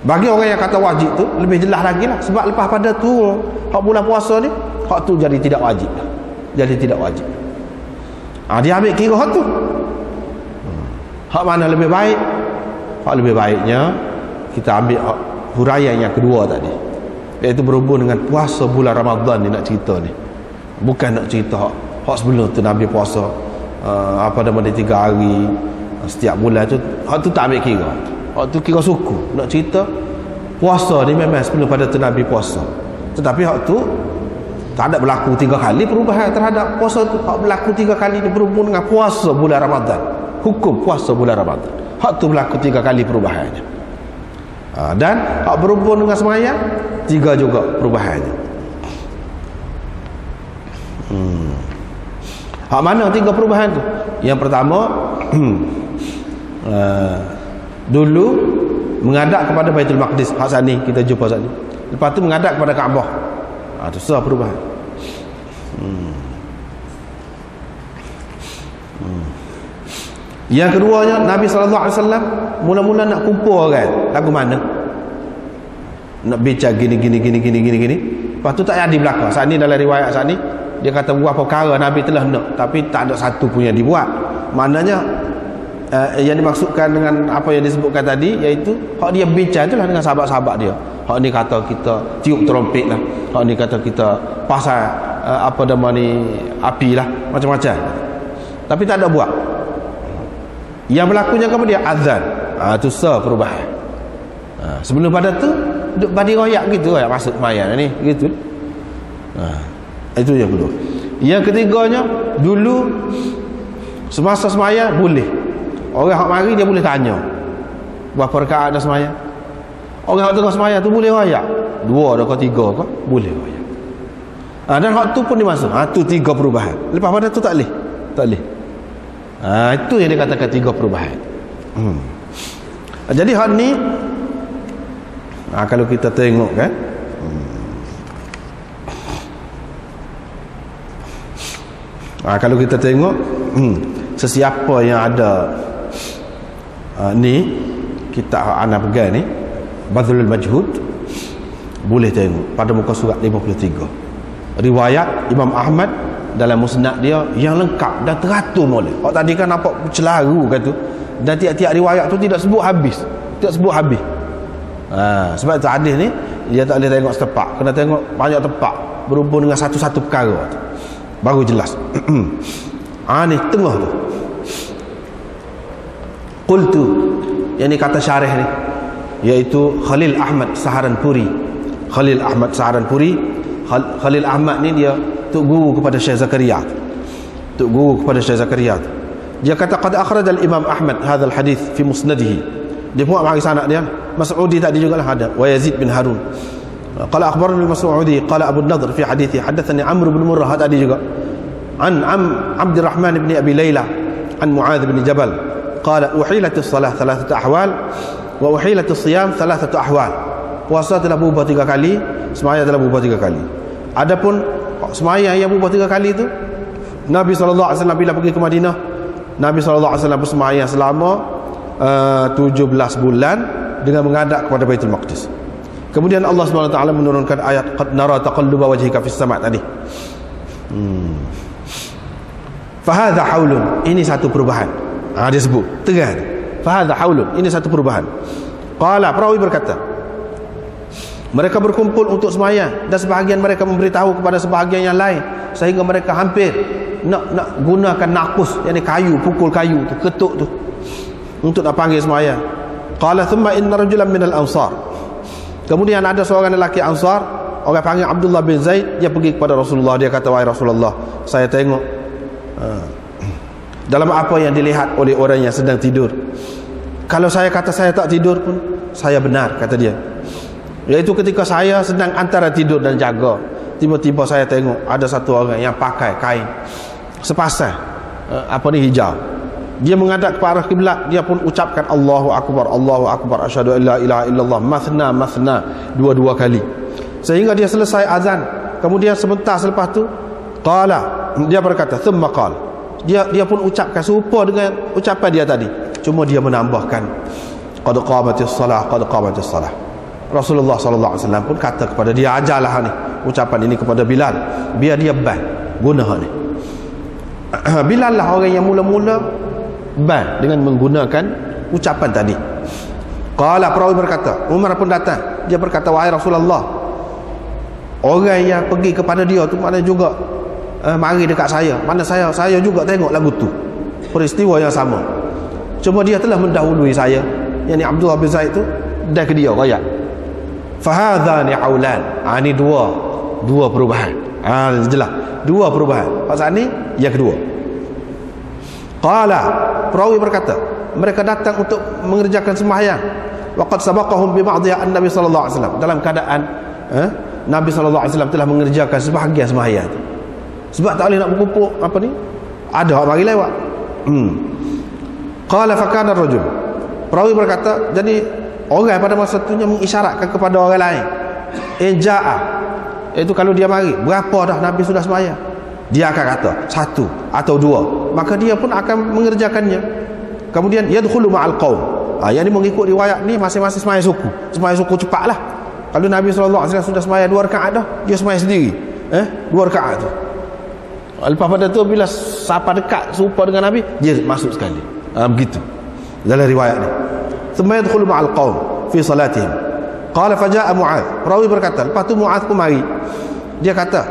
Bagi orang yang kata wajib tu lebih jelas lagi lah, sebab lepas pada tu hak bulan puasa ni, hak tu jadi tidak wajib lah. Jadi tidak wajib. Dia ambil kira hak tu. Hak mana lebih baik? Hak lebih baiknya kita ambil huraian yang kedua tadi, iaitu berhubung dengan puasa bulan Ramadan ni nak cerita ni. Bukan nak cerita hak sebelum tu Nabi puasa apa nama dia 3 hari setiap bulan tu. Hak tu tak ambil kira. Hak tu kira suku. Nak cerita puasa ni memang sebelum pada tu Nabi puasa. Tetapi hak tu tak ada berlaku 3 kali perubahan terhadap puasa tu. Hak berlaku 3 kali dia berhubung dengan puasa bulan Ramadan. Hukum puasa bulan Ramadan. Hak tu berlaku 3 kali perubahannya. Dan hak berhubung dengan sembahyang 3 juga perubahannya. Hak mana 3 perubahan tu? Yang pertama dulu menghadap kepada Baitul Maqdis, hak sani kita jumpa sani. Lepas tu menghadap kepada Kaabah. Itu sah perubahan. Yang keduanya, Nabi SAW mula-mula nak kumpul orang lagu mana? Nak bincang gini. Lepas tu tak jadi belakang. Saat ni dalam riwayat saat ni dia kata beberapa perkara Nabi telah nak, tapi tak ada satu pun yang dibuat. Maknanya yang dimaksudkan dengan apa yang disebutkan tadi, iaitu hak dia bincang itulah dengan sahabat-sahabat dia. Hak ni kata kita tiup trompet lah, hak ni kata kita pasal apa nama ni api lah, macam-macam. Tapi tak ada buat. Yang berlakunya kemudian azan. Itu sah perubahan. Sebelum pada tu duk badi royak gitu, royak masuk sembahyang ni gitu. Itu yang kedua. Yang ketiganya, dulu semasa sembahyang boleh orang hak mari dia boleh tanya berapa rakaat dah sembahyang. Orang hak tengah sembahyang tu boleh royak 2 atau 3 ke, boleh royak. Dan hak tu pun dimasuk. Tu 3 perubahan. Lepas pada tu tak boleh. Tak boleh. Itu yang dikatakan 3 perubahan. Jadi hak ni kalau kita tengok kan, kalau kita tengok Sesiapa yang ada ni kitab ana pegang ni, Badlul Majhud, boleh tengok pada muka surat 53. Riwayat Imam Ahmad dalam musnad dia yang lengkap dan teratur molek. Awak tadi kan nampak celaru kata, dan tiap-tiap riwayat tu tidak sebut habis. Sebab itu hadis ni dia tak boleh tengok setepak, kena tengok banyak tepak berhubung dengan satu-satu perkara tu, baru jelas. Ni tengah tu. Qultu, yang ni kata syarih ni, iaitu Khalil Ahmad Saharanpuri. Khalil Ahmad ni dia tok guru kepada Syekh Zakaria. Dia kata qad akhraj al-Imam Ahmad hadha al-hadith fi musnadihi. Dia buat bagi sanad dia. Mas'udi tadi juga lah ada, wa Yazid bin Harun. Qala akhbarani al-Mas'udi qala Abu an-Nadhr fi hadithi hadathani Amr bin Murrah tadi juga. An Abdurrahman bin Abi Layla an Mu'adz bin Jabal qala uhilat as-salah 3 ahwal wa uhilat as-siyam 3 ahwal. Puasa telah berubah 3 kali, sembahyang telah berubah 3 kali. Adapun sembahyang yang berubah 3 kali itu, Nabi SAW bila pergi ke Madinah, Nabi SAW bersembahyang selama 17 bulan dengan menghadap kepada Baitul Maqdis. Kemudian Allah SWT menurunkan ayat qad nara taqalluba wajhika fis sama' tadi. Fahadha haulun, ini satu perubahan. Dia sebut terang. Fahadha haulun, ini satu perubahan. Qala, perawi berkata, mereka berkumpul untuk sembahyang dan sebahagian mereka memberitahu kepada sebahagian yang lain sehingga mereka hampir nak gunakan nakus, yakni kayu, pukul kayu tu, ketuk tu untuk nak panggil sembahyang. Qala thumma inna rajulan minal ansar. Kemudian ada seorang lelaki Ansar, orang panggil Abdullah bin Zaid, dia pergi kepada Rasulullah, dia kata, wahai Rasulullah, saya tengok dalam apa yang dilihat oleh orang yang sedang tidur. Kalau saya kata saya tak tidur pun saya benar, kata dia. Iaitu ketika saya sedang antara tidur dan jaga, tiba-tiba saya tengok ada satu orang yang pakai kain sepasang hijau. Dia menghadap ke arah kiblat, dia pun ucapkan Allahu Akbar, asyhadu an la ilaha illallah, mathna, dua kali, sehingga dia selesai azan. Kemudian sebentar selepas tu qala, dia berkata, thumma qala, dia pun ucapkan serupa dengan ucapan dia tadi, cuma dia menambahkan qad qamatis salah. Rasulullah sallallahu alaihi wasallam pun kata kepada dia, ajarlah ni ucapan ini kepada Bilal, biar dia ban guna ni. Bilal lah orang yang mula-mula ban dengan menggunakan ucapan tadi. Qala, perawi berkata, Umar pun datang, dia berkata, wahai Rasulullah, orang yang pergi kepada dia tu mana juga mari dekat saya, mana saya juga tengok lagu tu, peristiwa yang sama, cuma dia telah mendahului saya, yakni Abdullah bin Zaid tu, dah ke dia raya. Fahadhani haulan, ini dua perubahan. Jelas dua perubahan. Pasal ni yang kedua. Qala, perawi berkata, mereka datang untuk mengerjakan sembahyang. Waqad sabaqahum bi ba'dha an-nabi sallallahu alaihi wasallam, dalam keadaan Nabi sallallahu alaihi wasallam telah mengerjakan sebahagian sembahyang. Sebab tak boleh nak berkumpul ada orang mari lewat. Qala fa kana ar-rajul, perawi berkata, jadi orang pada masa itu mengisyaratkan kepada orang lain, ja'a, itu kalau dia mari, berapa dah Nabi sudah sembahyang, dia akan kata 1 atau 2, maka dia pun akan mengerjakannya. Kemudian yadkhulu ma'al qaum, yang ini mengikut riwayat ni masing-masing sembahyang suku cepatlah. Kalau Nabi SAW sudah sembahyang 2 rakaat dah, dia sembahyang sendiri 2 rakaat tu. Lepas pada tu bila siapa dekat serupa dengan Nabi, dia masuk sekali. Begitu dalam riwayat ni. Thumma yadkhulu ma'al qaum fi salatihim. Qala faja'a Mu'adz, perawi berkata, lepas tu Mu'adz pun mari, dia kata,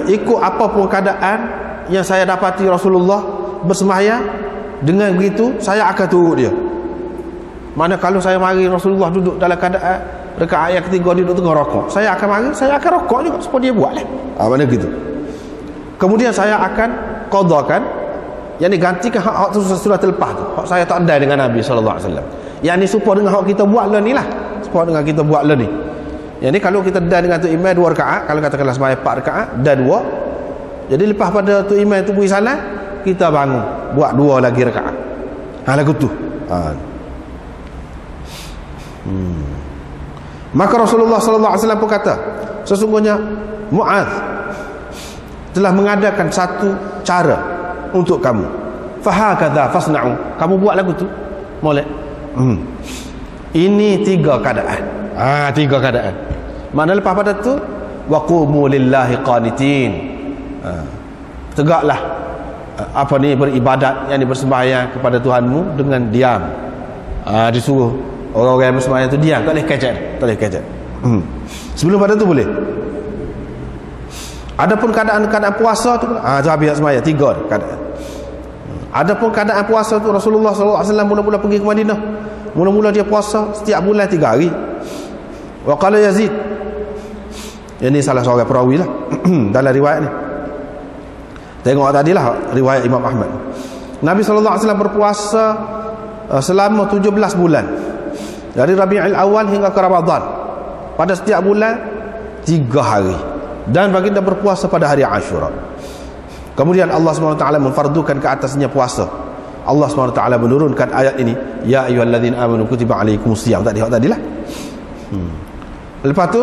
ikut apapun keadaan yang saya dapati Rasulullah bersembahyang, dengan begitu saya akan turut dia. Mana kalau saya mari Rasulullah duduk dalam keadaan rakaat yang ketiga dia duduk tengah rokok, saya akan mari, saya akan rokok juga seperti dia buatlah. Mana gitu. Kemudian saya akan qadakan, yang ni gantikan hak tu sudah terlepas tu, hak saya tak ada dengan Nabi sallallahu alaihi wasallam. Yang ni serupa dengan hak kita buat lah ni lah, serupa dengan kita buat lah ni. Yang ni kalau kita dah dengan tu imam 2 rakaat, kalau katakanlah sembahyang 4 rakaat dah 2, jadi lepas pada tu imam tu beri salam, kita bangun buat 2 lagi rakaat. Lagu tu. Maka Rasulullah sallallahu alaihi wasallam pun kata, sesungguhnya Mu'adz telah mengadakan satu cara untuk kamu. Fahakadha fasna'u, kamu buat lagu tu. Molek. Ini 3 keadaan. 3 keadaan. Makna lepas pada tu waqumu lillahi qanitin. Tegaklah beribadat, yang bersembahyang kepada Tuhanmu dengan diam. Disuruh orang-orang yang bersembahyang tu diam, tak boleh kecek. Sebelum pada tu boleh. Adapun keadaan puasa tu tu habis sembahyang 3 keadaan. Adapun keadaan puasa tu Rasulullah SAW mula-mula pergi ke Madinah. Mula-mula dia puasa setiap bulan 3 hari. Wa qala Yazid, ini salah seorang perawi lah dalam riwayat ni. Tengok tadilah riwayat Imam Ahmad. Nabi SAW berpuasa selama 17 bulan, dari Rabiul Awal hingga ke Ramadan. Pada setiap bulan 3 hari, dan baginda berpuasa pada hari Ashura. Kemudian Allah SWT memfardukan ke atasnya puasa. Allah SWT menurunkan ayat ini, ya ayyuhalladzina amanu kutiba alaikumusiyam. Tadilah. Lepas tu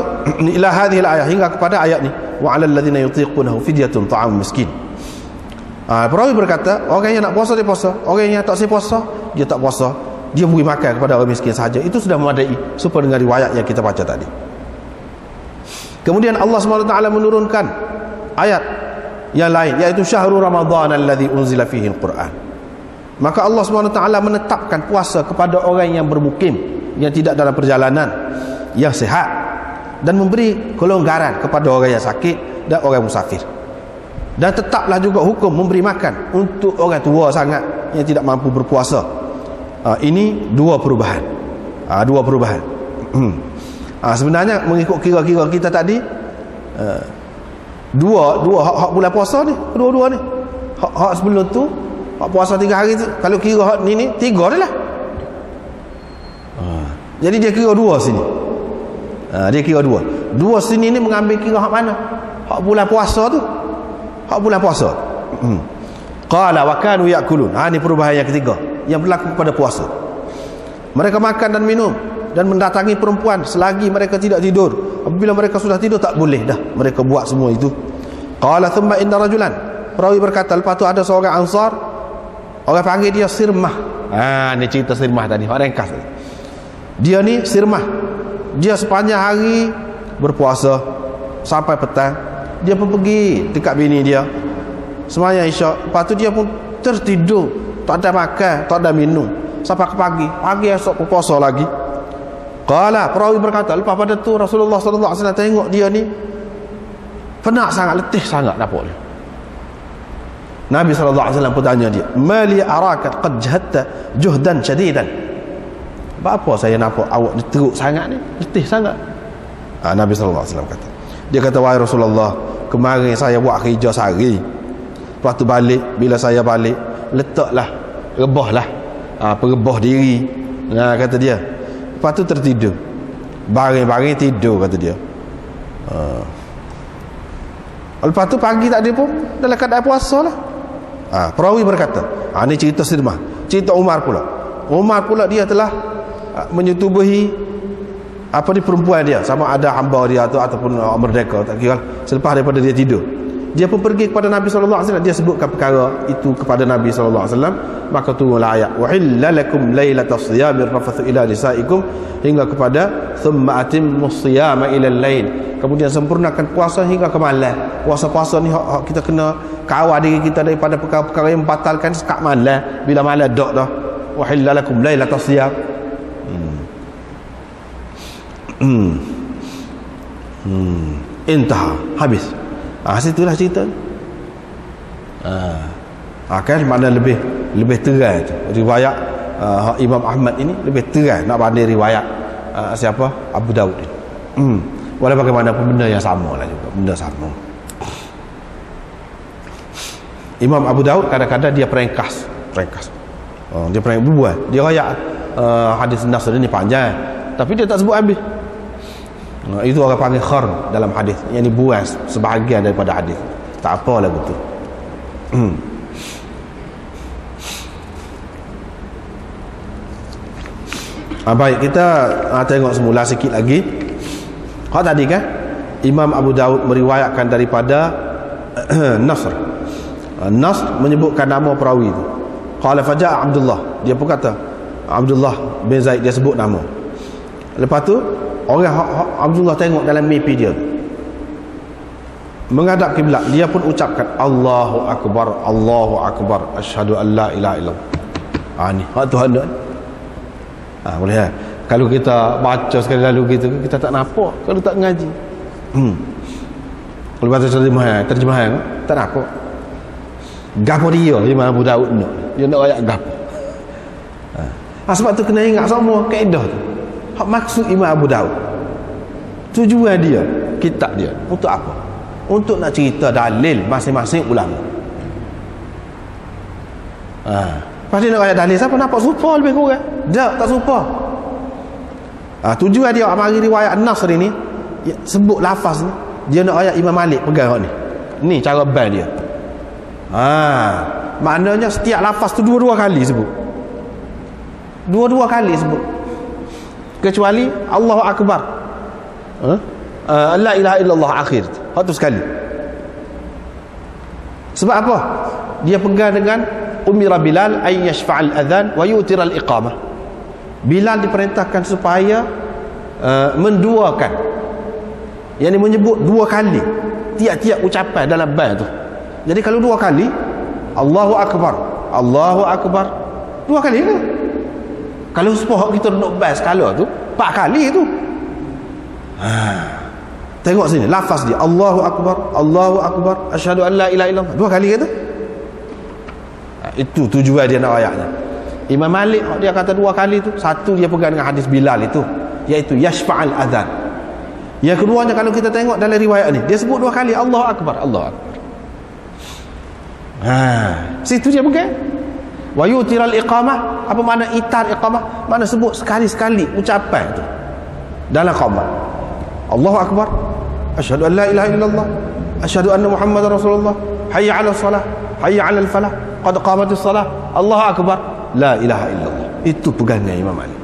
ila hadhil ayat, hingga kepada ayat ni, wa 'alal ladzina yutiqunahu fidyatun ta'am miskin. Perawi berkata, orang yang nak puasa dia puasa, orang yang tak puasa dia tak puasa, dia beri makan kepada orang miskin sahaja. Itu sudah memadai serupa dengan riwayat yang kita baca tadi. Kemudian Allah SWT menurunkan ayat yang lain, iaitu syahrul Ramadan alladzi unzila fihi al-Quran. Maka Allah SWT menetapkan puasa kepada orang yang bermukim, yang tidak dalam perjalanan, yang sihat, dan memberi kelonggaran kepada orang yang sakit dan orang musafir. Dan tetaplah juga hukum memberi makan untuk orang tua sangat yang tidak mampu berpuasa. Ini 2 perubahan. 2 perubahan. Sebenarnya mengikut kira-kira kita tadi, dua hak bulan puasa ni, kedua-dua ni. Hak sebelum tu, hak puasa 3 hari tu, kalau kira hak ni 3 dah lah. Jadi dia kira 2 sini. Dia kira 2 sini ni mengambil kira hak mana? Hak bulan puasa tu. Hak bulan puasa. Qala wa kanu ya'kulun. Ni perubahan yang ketiga yang berlaku pada puasa. Mereka makan dan minum dan mendatangi perempuan selagi mereka tidak tidur. Apabila mereka sudah tidur, tak boleh dah mereka buat semua itu. Qala thumma inna rajulan, perawi berkata, lepas tu ada seorang Ansar, orang panggil dia Sirmah. Ni cerita Sirmah tadi, orang ringkas tadi. Dia ni Sirmah, dia sepanjang hari berpuasa sampai petang. Dia pun pergi dekat bini dia sembahyang Isyak. Lepas tu dia pun tertidur, tak ada makan, tak ada minum sampai ke pagi. Pagi esok berpuasa lagi. Qala, perawi berkata, lepas pada tu Rasulullah SAW tengok dia ni penat sangat, letih sangat nampak dia. Nabi SAW pun tanya dia, mali araka qad jahadta juhdan syadidan. Apa saya nampak awak teruk sangat ni, letih sangat. Nabi SAW kata, dia kata, wahai Rasulullah, kemarin saya buat kerja sehari, lepas tu balik, bila saya balik, letaklah, rebahlah, perebah diri, kata dia. Lepas tu tertidur, baring-baring tidur, kata dia. Lepas tu pagi tak ada pun dalam keadaan puasa lah. Perawi berkata, ni cerita Sirmah. Cerita Umar pula. Umar pula dia telah menyetubuhi di perempuan dia, sama ada hamba dia ataupun merdeka, tak kira. Selepas daripada dia tidur, dia pun pergi kepada Nabi SAW. Dia sebutkan perkara itu kepada Nabi SAW. Maka turunlah ayat, wa hilla lakum lailatas siyami rafathu ila nisaikum, hingga kepada thumma atimmus siyama ila al-lail. Kemudian sempurnakan puasa hingga ke malam. Puasa-puasa ni kita kena kawal diri kita daripada perkara-perkara yang membatalkan sekat malam. Bila malam dak dah, wa hilla lakum lailatas siyam. Intah, habis. Situlah cerita. Kan mana lebih terang tu. Riwayat Imam Ahmad ini lebih terang nak banding riwayat siapa? Abu Daud ini. Walau bagaimanapun benda yang sama lah juga, benda sama. Imam Abu Daud kadang-kadang dia perengkas. Dia buat. Dia rakyat hadis nas ni panjang, tapi dia tak sebut habis. Itu orang panggil kharm dalam hadis, yang dibuat sebahagian daripada hadis. Tak apalah betul. Baik, kita tengok semula sikit lagi. Tadi kan Imam Abu Daud meriwayatkan daripada Nasr Nas menyebutkan nama perawi itu. Qala faja'a Abdullah, dia pun kata Abdullah bin Zaid, dia sebut nama. Lepas tu orang Abdullah tengok dalam mimpi dia menghadap kiblat, dia pun ucapkan Allahu akbar, Allahu akbar, asyhadu an la ilaha illallah. Ni hak Tuhan dah. Boleh kan? Kalau kita baca sekali lalu gitu, kita tak nampak kalau tak ngaji. Kalau baca terjemahan tak nampak. Gapo dia Imam Abu Daud nak. Dia nak ayat gapo. Sebab tu kena ingat semua kaedah tu. Hak maksud Imam Abu Daud, tujuan dia, kitab dia untuk apa? Untuk nak cerita dalil masing-masing ulama. Pasti nak ayat dalil, siapa nampak serupa lebih kurang? Tak serupa. Tujuan dia mari riwayat Nasr ni sebut lafaz ni, dia nak ayat Imam Malik pegang ni. Ni cara ban dia. Maknanya setiap lafaz tu dua-dua kali sebut. Dua-dua kali sebut. Kecuali Allahu akbar. La ilaha illallah akhir. Hak tu sekali. Sebab apa? Dia pegang dengan umira Bilal ay yashfa'al adhan wa yu'tira al-iqamah. Bilal diperintahkan supaya menduakan, yakni menyebut dua kali tiap-tiap ucapan dalam ban tu. Jadi kalau dua kali Allahu akbar, Allahu akbar, dua kali ke? Kalau sepuluh kita duduk ban skala tu 4 kali tu. Tengok sini lafaz dia Allahu akbar, Allahu akbar, asyhadu an la ilaha illallah, dua kali kata. Itu tujuan dia nak ayatnya. Imam Malik dia kata dua kali tu, satu dia pegang dengan hadis Bilal itu, iaitu yashfa'al adhan. Yang keduanya kalau kita tengok dalam riwayat ni, dia sebut dua kali Allahu akbar, Allahu akbar. Situ dia pegang. Wa yutiral iqamah, apa makna itar iqamah? Makna sebut sekali-sekali ucapan tu dalam qamat. Allahu akbar, asyhadu an la ilaha illallah, asyhadu anna Muhammadar Rasulullah, hayya 'alas salah, hayya 'alal falah, qad qamatis salah, Allahu akbar, la ilaha illallah. Itu pegangan Imam Ali.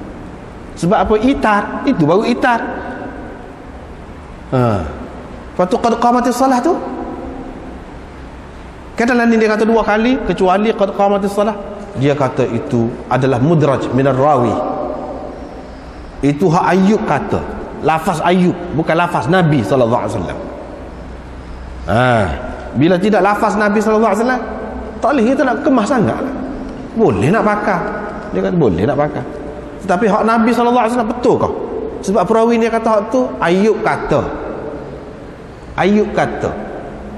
Sebab apa? Itar, itu baru itar. Lepas tu qad qamatis salah tu, kadang-kadang ni dia kata dua kali, kecuali qad qamatis salah, dia kata itu adalah mudraj minar rawi. Itu hak Ayub kata, lafaz Ayub, bukan lafaz Nabi sallallahu alaihi wasallam. Bila tidak lafaz Nabi sallallahu alaihi wasallam, tak boleh kita nak kemas sangat. Boleh nak pakai, dia kata boleh nak pakai. Tetapi hak Nabi sallallahu alaihi wasallam betul kah? Sebab perawi dia kata hak tu Ayub kata, Ayub kata,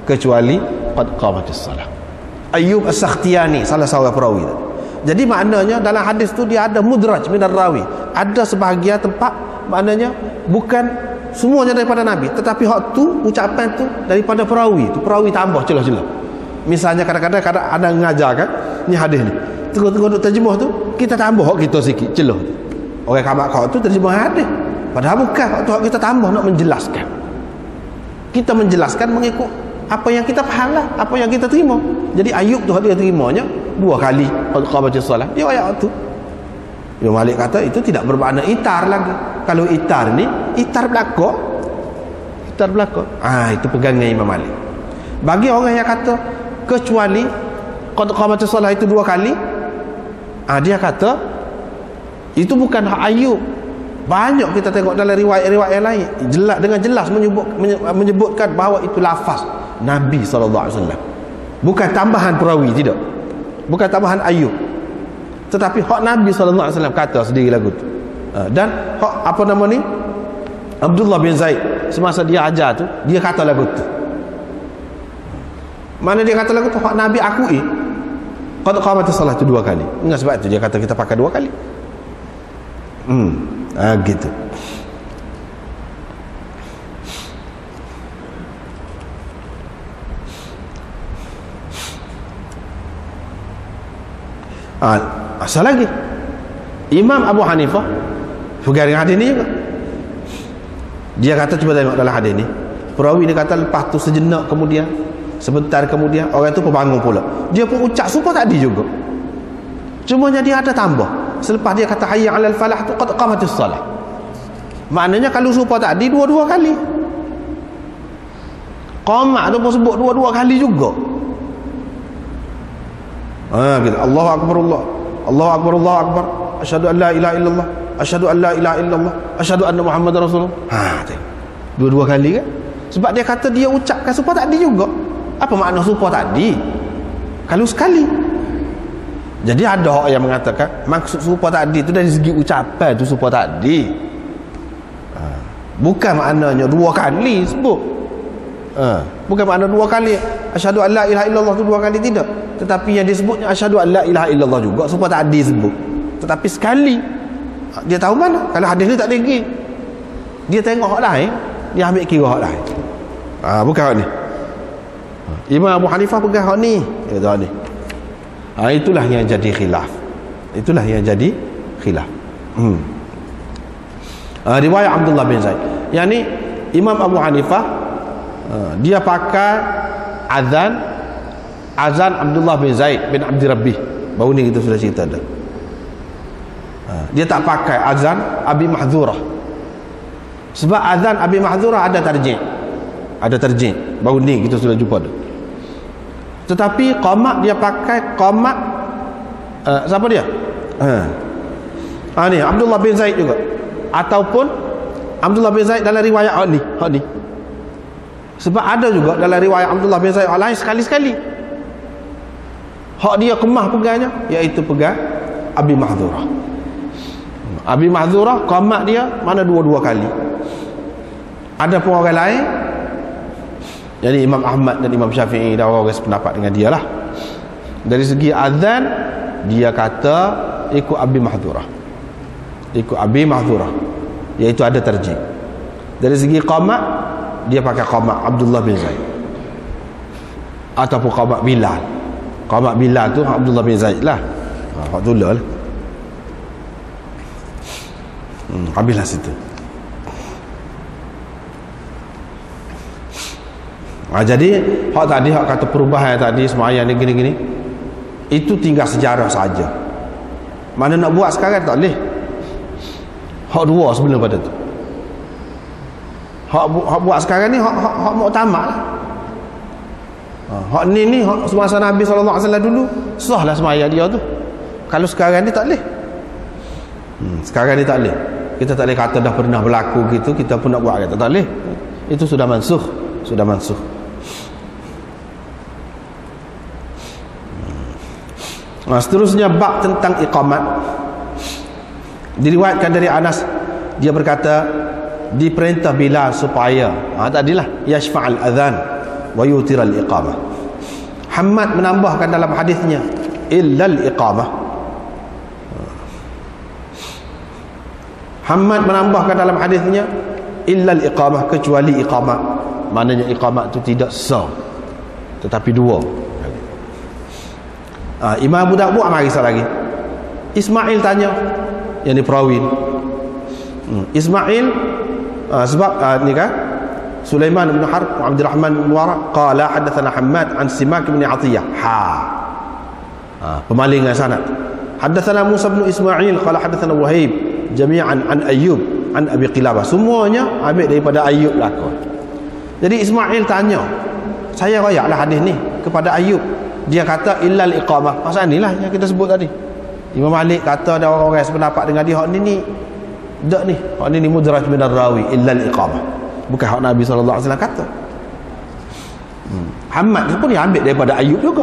kecuali qad qamatis salah. Ayub As-Sakhtiyani salah seorang perawi tu. Jadi maknanya dalam hadis tu dia ada mudraj minar rawi, ada sebahagian tempat maknanya bukan semuanya daripada Nabi, tetapi hak tu ucapan tu daripada perawi tu, perawi tambah celah-celah. Misalnya kadang-kadang ada ngajar kan ni hadis ni, tengok-tengok terjemah tu kita tambah hak kita sikit celah tu. Orang kamak kau tu terjemah hadis, padahal bukan hak tu, hak kita tambah nak menjelaskan. Kita menjelaskan mengikut apa yang kita faham lah, apa yang kita terima. Jadi Ayub tu dia terimanya dua kali qamatis salah, dia ayat tu. Imam Malik kata itu tidak bermakna itar lagi. Kalau itar ni itar belakang, itar belakang. Itu pegangan Imam Malik. Bagi orang yang kata kecuali qamatis salah itu dua kali, dia kata itu bukan hak Ayub. Banyak kita tengok dalam riwayat-riwayat yang lain jelas, dengan jelas menyebutkan bahawa itu lafaz Nabi SAW, bukan tambahan perawi, tidak, bukan tambahan Ayub, tetapi hak Nabi SAW kata sendiri lagu tu. Dan hak apa nama ni, Abdullah bin Zaid semasa dia ajar tu, dia kata lagu tu. Mana dia kata lagu tu hak Nabi akui qad qamatis salah tu dua kali. Ingat sebab tu dia kata kita pakai dua kali. Gitu. Asal lagi Imam Abu Hanifah pegang dengan hadis ni juga. Dia kata, cuba tengok dalam hadis ni, perawi dia kata lepas tu sejenak kemudian, sebentar kemudian orang tu terbangun pula, dia pun ucap supaya tadi juga, cumanya dia ada tambah selepas dia kata hayya 'alal falah tu qad qamatis salah. Maknanya kalau supaya tadi dua-dua kali, qamat tu pun sebut dua-dua kali juga. Gitu. Allahu akbar Allah. Allahu akbar Allahu akbar. Asyhadu an la ilaha illallah. Asyhadu an la ilaha illallah. Asyhadu anna Muhammadar Rasulullah. Dua-dua kali kan? Sebab dia kata dia ucapkan supaya tadi juga. Apa makna supaya tadi? Kalau sekali. Jadi ada orang yang mengatakan maksud supaya tadi itu dari segi ucapan itu supaya tadi. Bukan maknanya dua kali sebut. Bukan makna dua kali asyhadu an la ilaha illallah itu dua kali, tidak. Tetapi yang disebutnya asyhadu an la ilaha illallah juga supaya tadi sebut. Tetapi sekali. Dia tahu mana? Kalau hadis ni tak tinggi. Dia tengok hak lain, dia ambil kira hak lain. Bukan hak ni. Imam Abu Hanifah pegang hak ni. Kata hak ni. Itulah yang jadi khilaf. Itulah yang jadi khilaf. Riwayat Abdullah bin Zaid. Yang ni Imam Abu Hanifah dia pakai azan Abdullah bin Zaid bin Abdi Rabbih. Baru ni kita sudah cerita dah. Dia tak pakai azan Abi Mahdzurah. Sebab azan Abi Mahdzurah ada tarjih. Ada tarjih. Baru ni kita sudah jumpa dah. Tetapi qamat dia pakai qamat siapa dia? Ni Abdullah bin Zaid juga. Ataupun Abdullah bin Zaid dalam riwayat hak ni. Sebab ada juga dalam riwayat Abdullah bin Zaid lain sekali-sekali. Hak dia kemah pegangnya iaitu pegang Abi Mahdzurah. Abi Mahdzurah qamat dia mana dua-dua kali. Ada pun orang lain, jadi Imam Ahmad dan Imam Syafi'i dah orang sependapat dengan dia lah. Dari segi azan dia kata ikut Abi Mahdzurah. Ikut Abi Mahdzurah, iaitu ada tarjih. Dari segi qamat dia pakai qamat Abdullah bin Zaid ataupun qamat Bilal. Qamat Bilal tu Abdullah bin Zaid lah. Abdullah lah. Habislah situ. Jadi hak tadi, hak kata perubahan tadi semayang ni gini-gini, itu tinggal sejarah saja. Mana nak buat sekarang tak boleh. Hak dua sebelum pada tu. Hak buat sekarang ni hak muktamad lah. Hak ni hak semasa Nabi SAW dulu sahlah semayang dia tu. Kalau sekarang ni tak boleh. Sekarang ni tak boleh. Kita tak boleh kata dah pernah berlaku gitu kita pun nak buat kata tak boleh. Itu sudah mansukh. Sudah mansukh. Seterusnya bab tentang iqamat. Diriwayatkan dari Anas, dia berkata diperintah Bilal supaya tadilah yashfa'al adhan wa yutiral iqamah. Hammad menambahkan dalam hadisnya illal iqamah. Hammad menambahkan dalam hadisnya illal iqamah, kecuali iqamah. Maknanya iqamah itu tidak sah, tetapi dua. Imam Abu Dawud mari lagi. Ismail tanya, yang ni perawin. Ismail sebab ni kan Sulaiman bin Harb wa Abdurrahman bin Waraq qala hadatsana Hammad an Simak bin Atiyah. Pemalingan sanad. Hadatsana Musa bin Ismail qala hadatsana Wahib jami'an an Ayyub an Abi Qilabah. Semuanya ambil daripada Ayyub lakon. Jadi Ismail tanya, saya rayaklah hadis ni kepada Ayyub. Dia kata illal iqamah. Pasal inilah yang kita sebut tadi. Imam Malik kata ada orang-orang sependapat dengan dia hak ni dak ni. Hak ni mudraj min ar-rawi illal iqamah. Bukan hak Nabi sallallahu alaihi wasallam kata. Hammad pun dia ambil daripada Ayyub juga.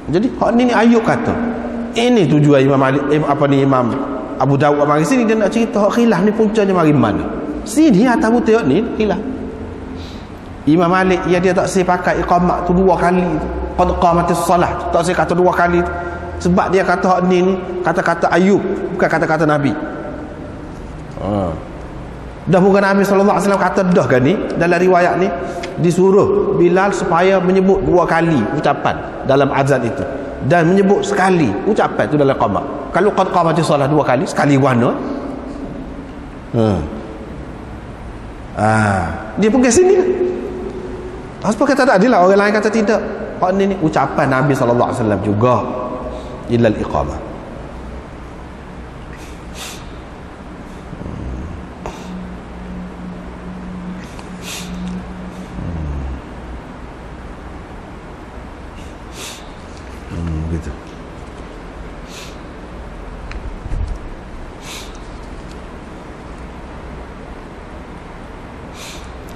Jadi hak ni Ayyub kata. Ini tujuan Imam Malik Imam Abu Dawud mari sini dia nak cerita hak khilaf ni puncanya mari mana. Sini atas butir ni khilaf. Imam Malik dia tak sih pakai iqamah tu dua kali tu. Qad qamatis salah tak sih kata dua kali tu. Sebab dia kata hak ni kata-kata Ayyub, bukan kata-kata Nabi. Dah bukan Nabi sallallahu alaihi wasallam kata dah kan ni dalam riwayat ni disuruh Bilal supaya menyebut dua kali ucapan dalam azan itu dan menyebut sekali ucapan itu dalam qamah. Kalau qad qamatis salah dua kali, sekali warna. Dia pun ke sini lah. Sebab kata tak adil lah, orang lain kata tidak. Hak ni ucapan Nabi sallallahu alaihi wasallam juga illal iqamah. Gitu.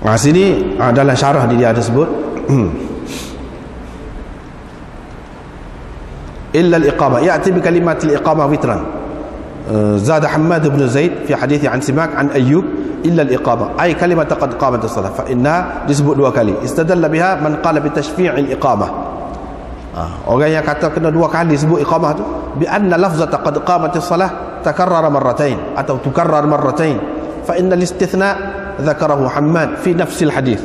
Sini dalam syarah dia ada sebut illa al-iqamah ya'ti bi kalimat al-iqamah witran. زاد حماد بن زيد في حديث عن سماك عن أيوب إلا الإقامة أي كلمة قد قامت الصلاة فإنها disebut dua kali. استدل بها من قال بتشفيع الإقامة. Orang yang kata kena dua kali sebut iqamah tu bi anna lafzata qad qamatis salah takarrara marratain atau tukarrar marratain fa inna al-istithna dzakarahu Hammad fi nafsil hadis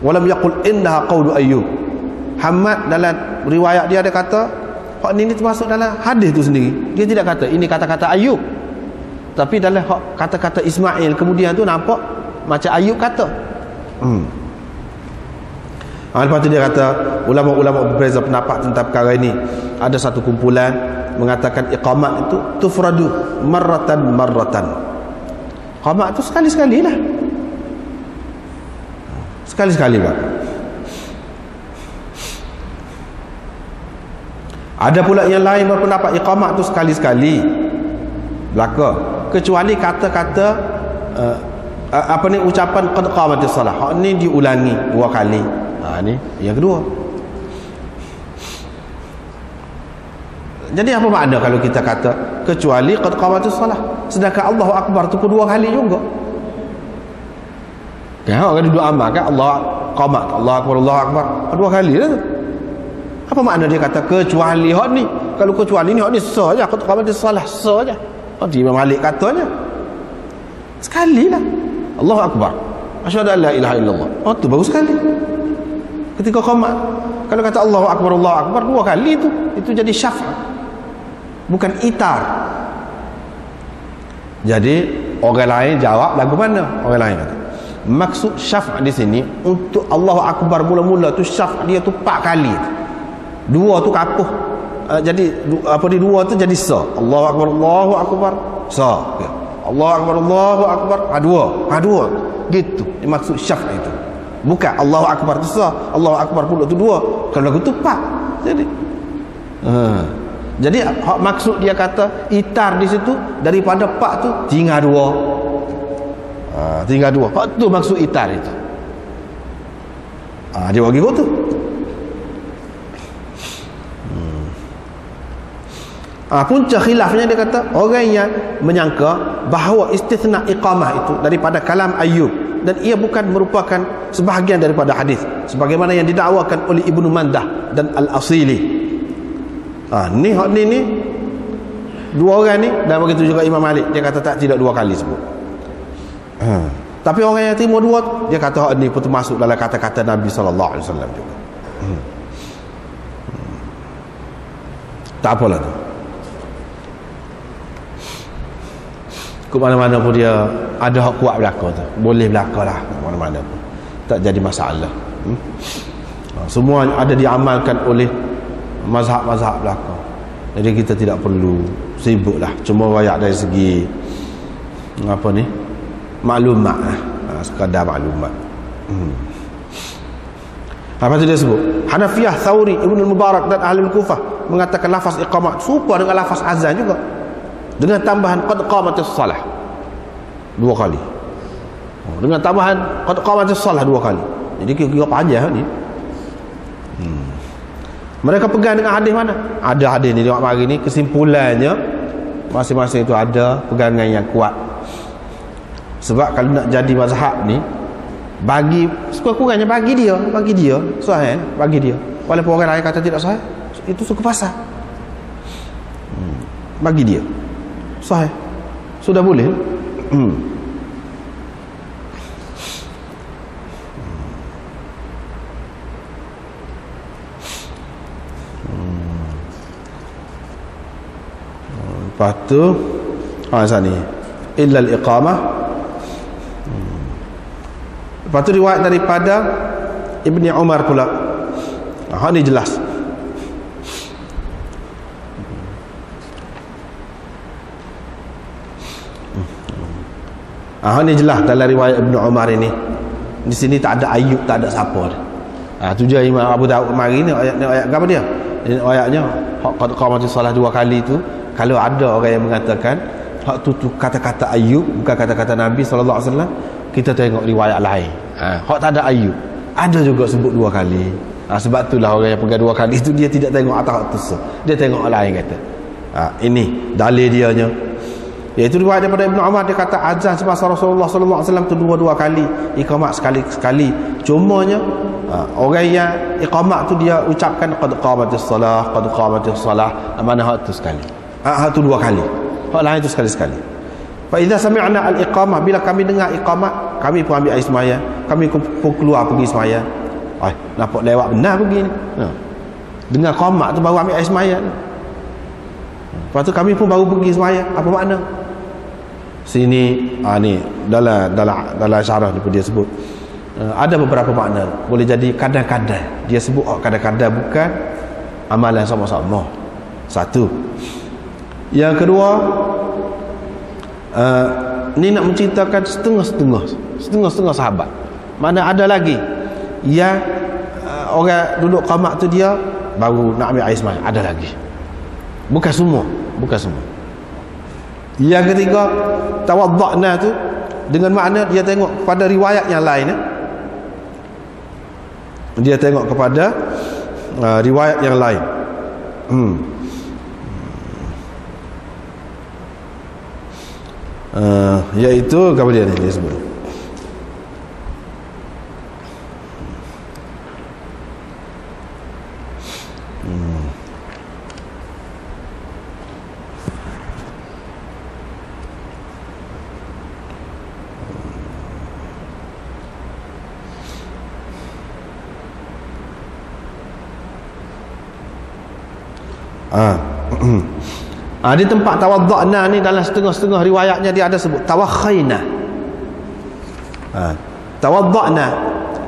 wa lam yaqul innaha qawlu Ayyub. Hammad dalam riwayat dia kata hak ni termasuk dalam hadis tu sendiri. Dia tidak kata ini kata-kata Ayyub. Tapi dalam kata-kata Ismail kemudian tu nampak macam Ayyub kata. Lepas tu dia kata ulama-ulama berbeza pendapat tentang perkara ini. Ada satu kumpulan mengatakan iqamat itu tufradu marratan. Iqamat itu sekali-sekali lah. Sekali-sekali lah. Ada pula yang lain berpendapat iqamat itu sekali-sekali belaka, kecuali kata-kata ucapan qad qamatis salah. Hak ni diulangi dua kali. Ni yang kedua. Jadi apa makna kalau kita kata kecuali qad qamatis salah, sedangkan Allahu akbar tu pun dua kali juga. Kan orang duduk amal kan Allah qamat, Allahu akbar dua kali dah tu. Apa makna dia kata kecuali hak ni? Kalau kecuali ni hak ni sah je qad qamatis salah, sah je. Imam Malik katanya sekalilah Allahu akbar asyhadu an la ilaha illallah. Tu bagus sekali. Ketika qamat, kalau kata Allahu akbar dua kali itu jadi syafa', bukan itar. Jadi orang lain jawab lagu mana? Orang lain kata maksud syafa' di sini untuk Allahu akbar mula-mula tu syafa' dia tu 4 kali. Dua tu kapuh. Jadi dua tu jadi sa. Allahu akbar sa. Allahu akbar dua. Gitu maksud syafa' itu. Bukan Allahu akbar tu sah, Allahu akbar pula tu dua. Kalau lagu tu 4. Jadi maksud dia kata itar di situ daripada 4 tu tinggal 2. Tinggal 2. Hak tu maksud itar itu. Dia bagi kau tu. Punca khilafnya dia kata orang yang menyangka bahawa istithna iqamah itu daripada kalam Ayyub dan ia bukan merupakan sebahagian daripada hadis sebagaimana yang didakwakan oleh Ibnu Mandah dan Al-Asili. Ni dua orang ni, dan begitu juga Imam Malik dia kata tidak dua kali sebut. Tapi orang yang terima dua dia kata ni pun termasuk dalam kata-kata Nabi sallallahu alaihi wasallam juga. Tak apalah tu. Ke mana-mana pun dia ada hak kuat belaka tu. Boleh belaka lah mana-mana pun. Tak jadi masalah. Semua ada diamalkan oleh mazhab-mazhab belaka. Jadi kita tidak perlu sibuklah. Cuma rakyat dari segi maklumat lah. Sekadar maklumat. Apa tu dia sebut? Hanafiyah, Thawri, Ibn Mubarak dan Ahlul Kufah mengatakan lafaz iqamat serupa dengan lafaz azan juga, dengan tambahan qad qamatis salah 2 kali. Dengan tambahan qad qamatis salah 2 kali. Jadi kira-kira panjang ni. Mereka pegang dengan hadis mana? Ada hadis ni tengok mari ni, kesimpulannya masing-masing itu ada pegangan yang kuat. Sebab kalau nak jadi mazhab ni, bagi sekurang-kurangnya bagi dia sahih, bagi dia. Walaupun orang lain kata tidak sahih, itu suka pasal. Bagi dia sahih, sudah boleh. Lepas tu sana illa al-iqamah. Lepas tu riwayat daripada Ibni Umar pula. Ni jelas. Ni jelas dalam riwayat Ibnu Umar ini. Di sini tak ada Ayyub, tak ada siapa. Tu je Imam Abu Daud mari ni ayat apa dia? Ayatnya qad qamatis salah 2 kali tu. Kalau ada orang yang mengatakan hak tu kata-kata Ayyub bukan kata-kata Nabi sallallahu alaihi wasallam, kita tengok riwayat lain. Hak tak ada ayu ada juga sebut 2 kali. Sebab itulah orang yang pegang 2 kali itu dia tidak tengok atas hak tu, dia tengok orang lain kata. Ini dalil dianya, iaitu riwayat daripada Ibnu Umar. Dia kata azan semasa Rasulullah sallallahu alaihi wasallam tu 2 kali, iqamat sekali-sekali. Cumanya orang yang iqamat tu dia ucapkan qad qamatis salah, qad qamatis salah, mana hak tu sekali, hak tu 2 kali, hak lain tu sekali-sekali. Fa idza sami'na al-iqamah, bila kami dengar iqamat, kami pun ambil air semaya, kami pun keluar pergi semaya. Nampak lewat benar pergi ni. Dengar qamat tu baru ambil air semaya. Lepas tu kami pun baru pergi semaya. Apa makna? Sini ni dalam syarah ni pun dia sebut ada beberapa makna. Boleh jadi kadang-kadang dia sebut kadang-kadang bukan amalan sama-sama. Satu. Yang kedua, ni nak menceritakan setengah-setengah sahabat. Mana ada lagi yang orang duduk qamat tu dia baru nak ambil air semaya, ada lagi. Bukan semua. Yang ketiga, tawadda'na tu dengan makna dia tengok kepada riwayat yang lain. Dia tengok kepada riwayat yang lain. Iaitu apa dia ni sebut? Di tempat tawadda'na ni dalam setengah-setengah riwayatnya dia ada sebut tawakhaina. Tawadda'na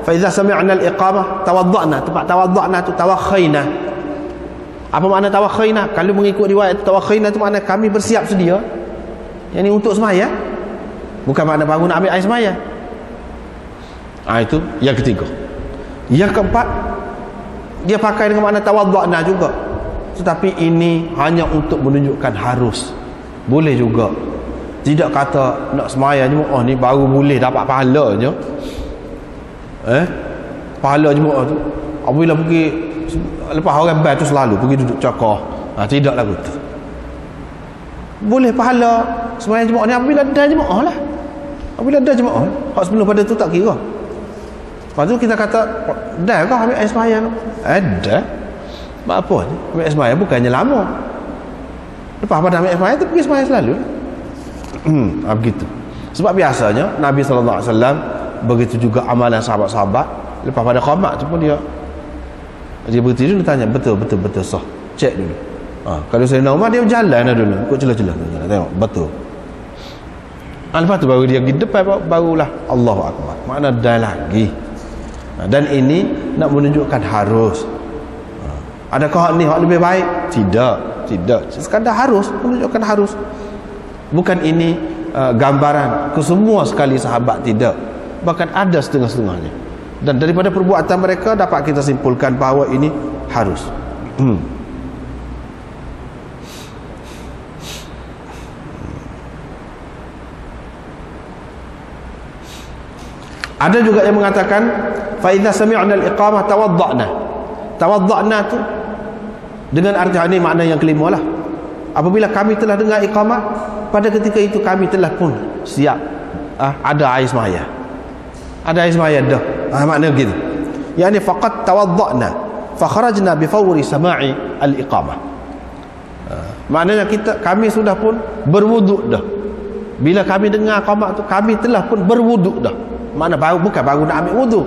fa idza sami'na al-iqamah tawadda'na. Tempat tawadda'na tu tawakhaina. Apa makna tawakhaina? Kalau mengikut riwayat tawakhaina tu makna kami bersiap sedia. Yang ni untuk semaya. Bukan makna baru nak ambil air semaya. Itu yang ketiga. Yang keempat, dia pakai dengan makna tawadda'na juga. Tetapi ini hanya untuk menunjukkan harus. Boleh juga. Tidak kata nak semaya jemaah ni baru boleh dapat pahala je. Pahala jemaah tu apabila pergi lepas orang band tu selalu pergi duduk cakap. Tidaklah begitu. Boleh pahala semaya jemaah ni apabila ada jemaah lah. Apabila ada jemaah. Hak sebelum pada tu tak kira. Lepas tu kita kata dah kau ambil air semaya tu? Ada. Sebab apa? Ambil semaya bukannya lama. Lepas pada ambil semaya tu pergi semaya selalu. Begitu. Sebab biasanya Nabi SAW begitu juga amalan sahabat-sahabat. Lepas pada qamat tu pun dia berhenti dulu tanya betul sah. Cek dulu. Kalau Sayyidina Umar dia berjalan dulu ikut celah-celah tengok betul. Lepas tu baru dia pergi depan barulah Allahu Akbar. Makna dah lagi. Dan ini nak menunjukkan harus. Adakah ni hak lebih baik? Tidak. Sekadar harus, menunjukkan harus. Bukan ini gambaran kesemua sekali sahabat, tidak. Bahkan ada setengah-setengahnya. Dan daripada perbuatan mereka dapat kita simpulkan bahawa ini harus. Ada juga yang mengatakan fa idza sami'na al-iqamah tawadda'na. Tawadda'na tu dengan arti ini makna yang kelima lah. Apabila kami telah dengar iqamah, pada ketika itu kami telah pun siap ada air semaya. Ada air semaya dah. Makna begitu. Yani faqad tawadda'na fa kharajna bi fawri sama'i al-iqamah. Maknanya kami sudah pun berwuduk dah. Bila kami dengar iqamah tu kami telah pun berwuduk dah. Makna bukan baru nak ambil wuduk.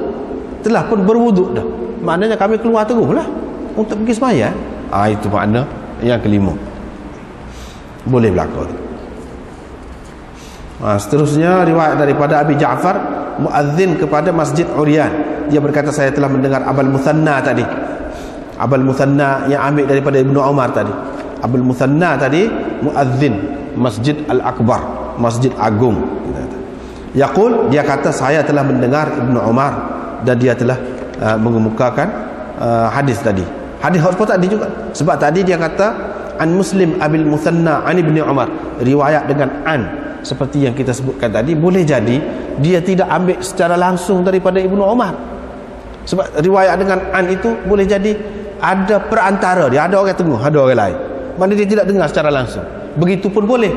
Telah pun berwuduk dah. Maknanya kami keluar teruslah untuk pergi semaya. Itu makna yang kelima. Boleh berlaku. Seterusnya riwayat daripada Abi Ja'far muadzin kepada Masjid Uryan. Dia berkata saya telah mendengar Abul Muthanna tadi. Abul Muthanna yang ambil daripada Ibnu Umar tadi. Abul Muthanna tadi muadzin Masjid Al-Akbar, Masjid Agung. Yaqul, dia kata saya telah mendengar Ibnu Umar dan dia telah mengemukakan hadis tadi. Hadis hot tadi juga. Sebab tadi dia kata an Muslim Abil Muthanna an Ibni Umar, riwayat dengan an seperti yang kita sebutkan tadi, boleh jadi dia tidak ambil secara langsung daripada Ibnu Umar. Sebab riwayat dengan an itu boleh jadi ada perantara dia, ada orang tengah, ada orang lain, mana dia tidak dengar secara langsung. Begitu pun boleh.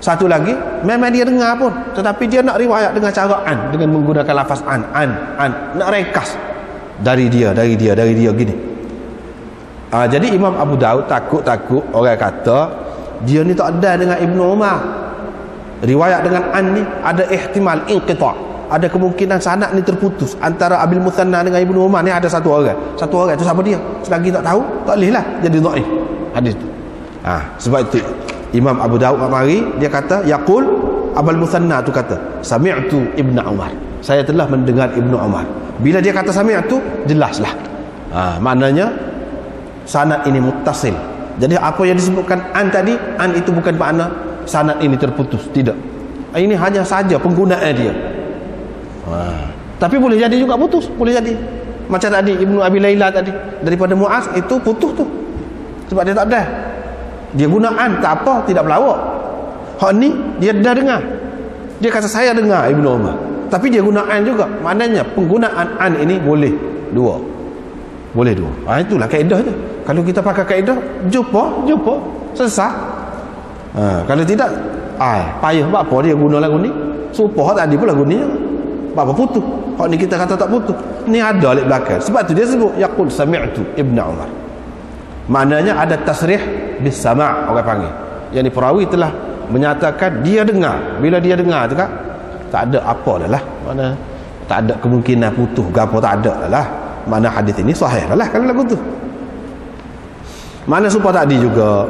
Satu lagi, memang dia dengar pun, tetapi dia nak riwayat dengan cara an, dengan menggunakan lafaz an, nak ringkas dari dia gini. Jadi Imam Abu Daud takut orang kata dia ni tak ada dengan Ibnu Umar. Riwayat dengan an ni ada ihtimal inqita', ada kemungkinan sanad ni terputus antara Abil Muthanna dengan Ibnu Umar ni. Ada satu orang itu siapa dia, selagi tak tahu tak boleh lah jadi dhaif hadis tu. Sebab itu Imam Abu Daud mari dia kata yaqul, Abul Muthanna tu kata sami'tu Ibnu Umar, saya telah mendengar Ibnu Umar. Bila dia kata sami'tu, jelaslah maknanya sanad ini muttasil. Jadi apa yang disebutkan an tadi, an itu bukan makna sanad ini terputus, tidak. Ini hanya saja penggunaan dia. Tapi boleh jadi juga putus, boleh jadi. Macam tadi Ibnu Abi Laila tadi daripada Muaz itu putus tu, sebab dia tak ada. Dia guna an, tak apa, tidak pelawak. Hak ni dia dah dengar, dia kata saya dengar Ibnu Umar, tapi dia guna an juga. Maknanya penggunaan an ini boleh dua. Itulah kaedahnya. Kalau kita pakai kaedah jumpa sesat. Kalau tidak payah. Buat apa dia guna lagu ni? Supaya tadi pun lagu ni buat apa putus. Hak ni kita kata tak putus, ni ada di belakang. Sebab tu dia sebut yaqul sami'tu Ibnu Umar. Maknanya ada tasrih bis sama', orang panggil. Yang ni perawi telah menyatakan dia dengar. Bila dia dengar tu kan, tak ada apa dah lah. Mana tak ada kemungkinan putus gapo, tak ada lah. Mana hadis ini sahih lah kalau lagu tu. Mana supaya tadi juga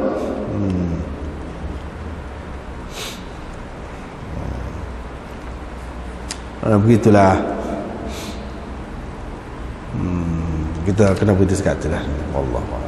begitulah. Kita kena berhenti sekali lah. Allah.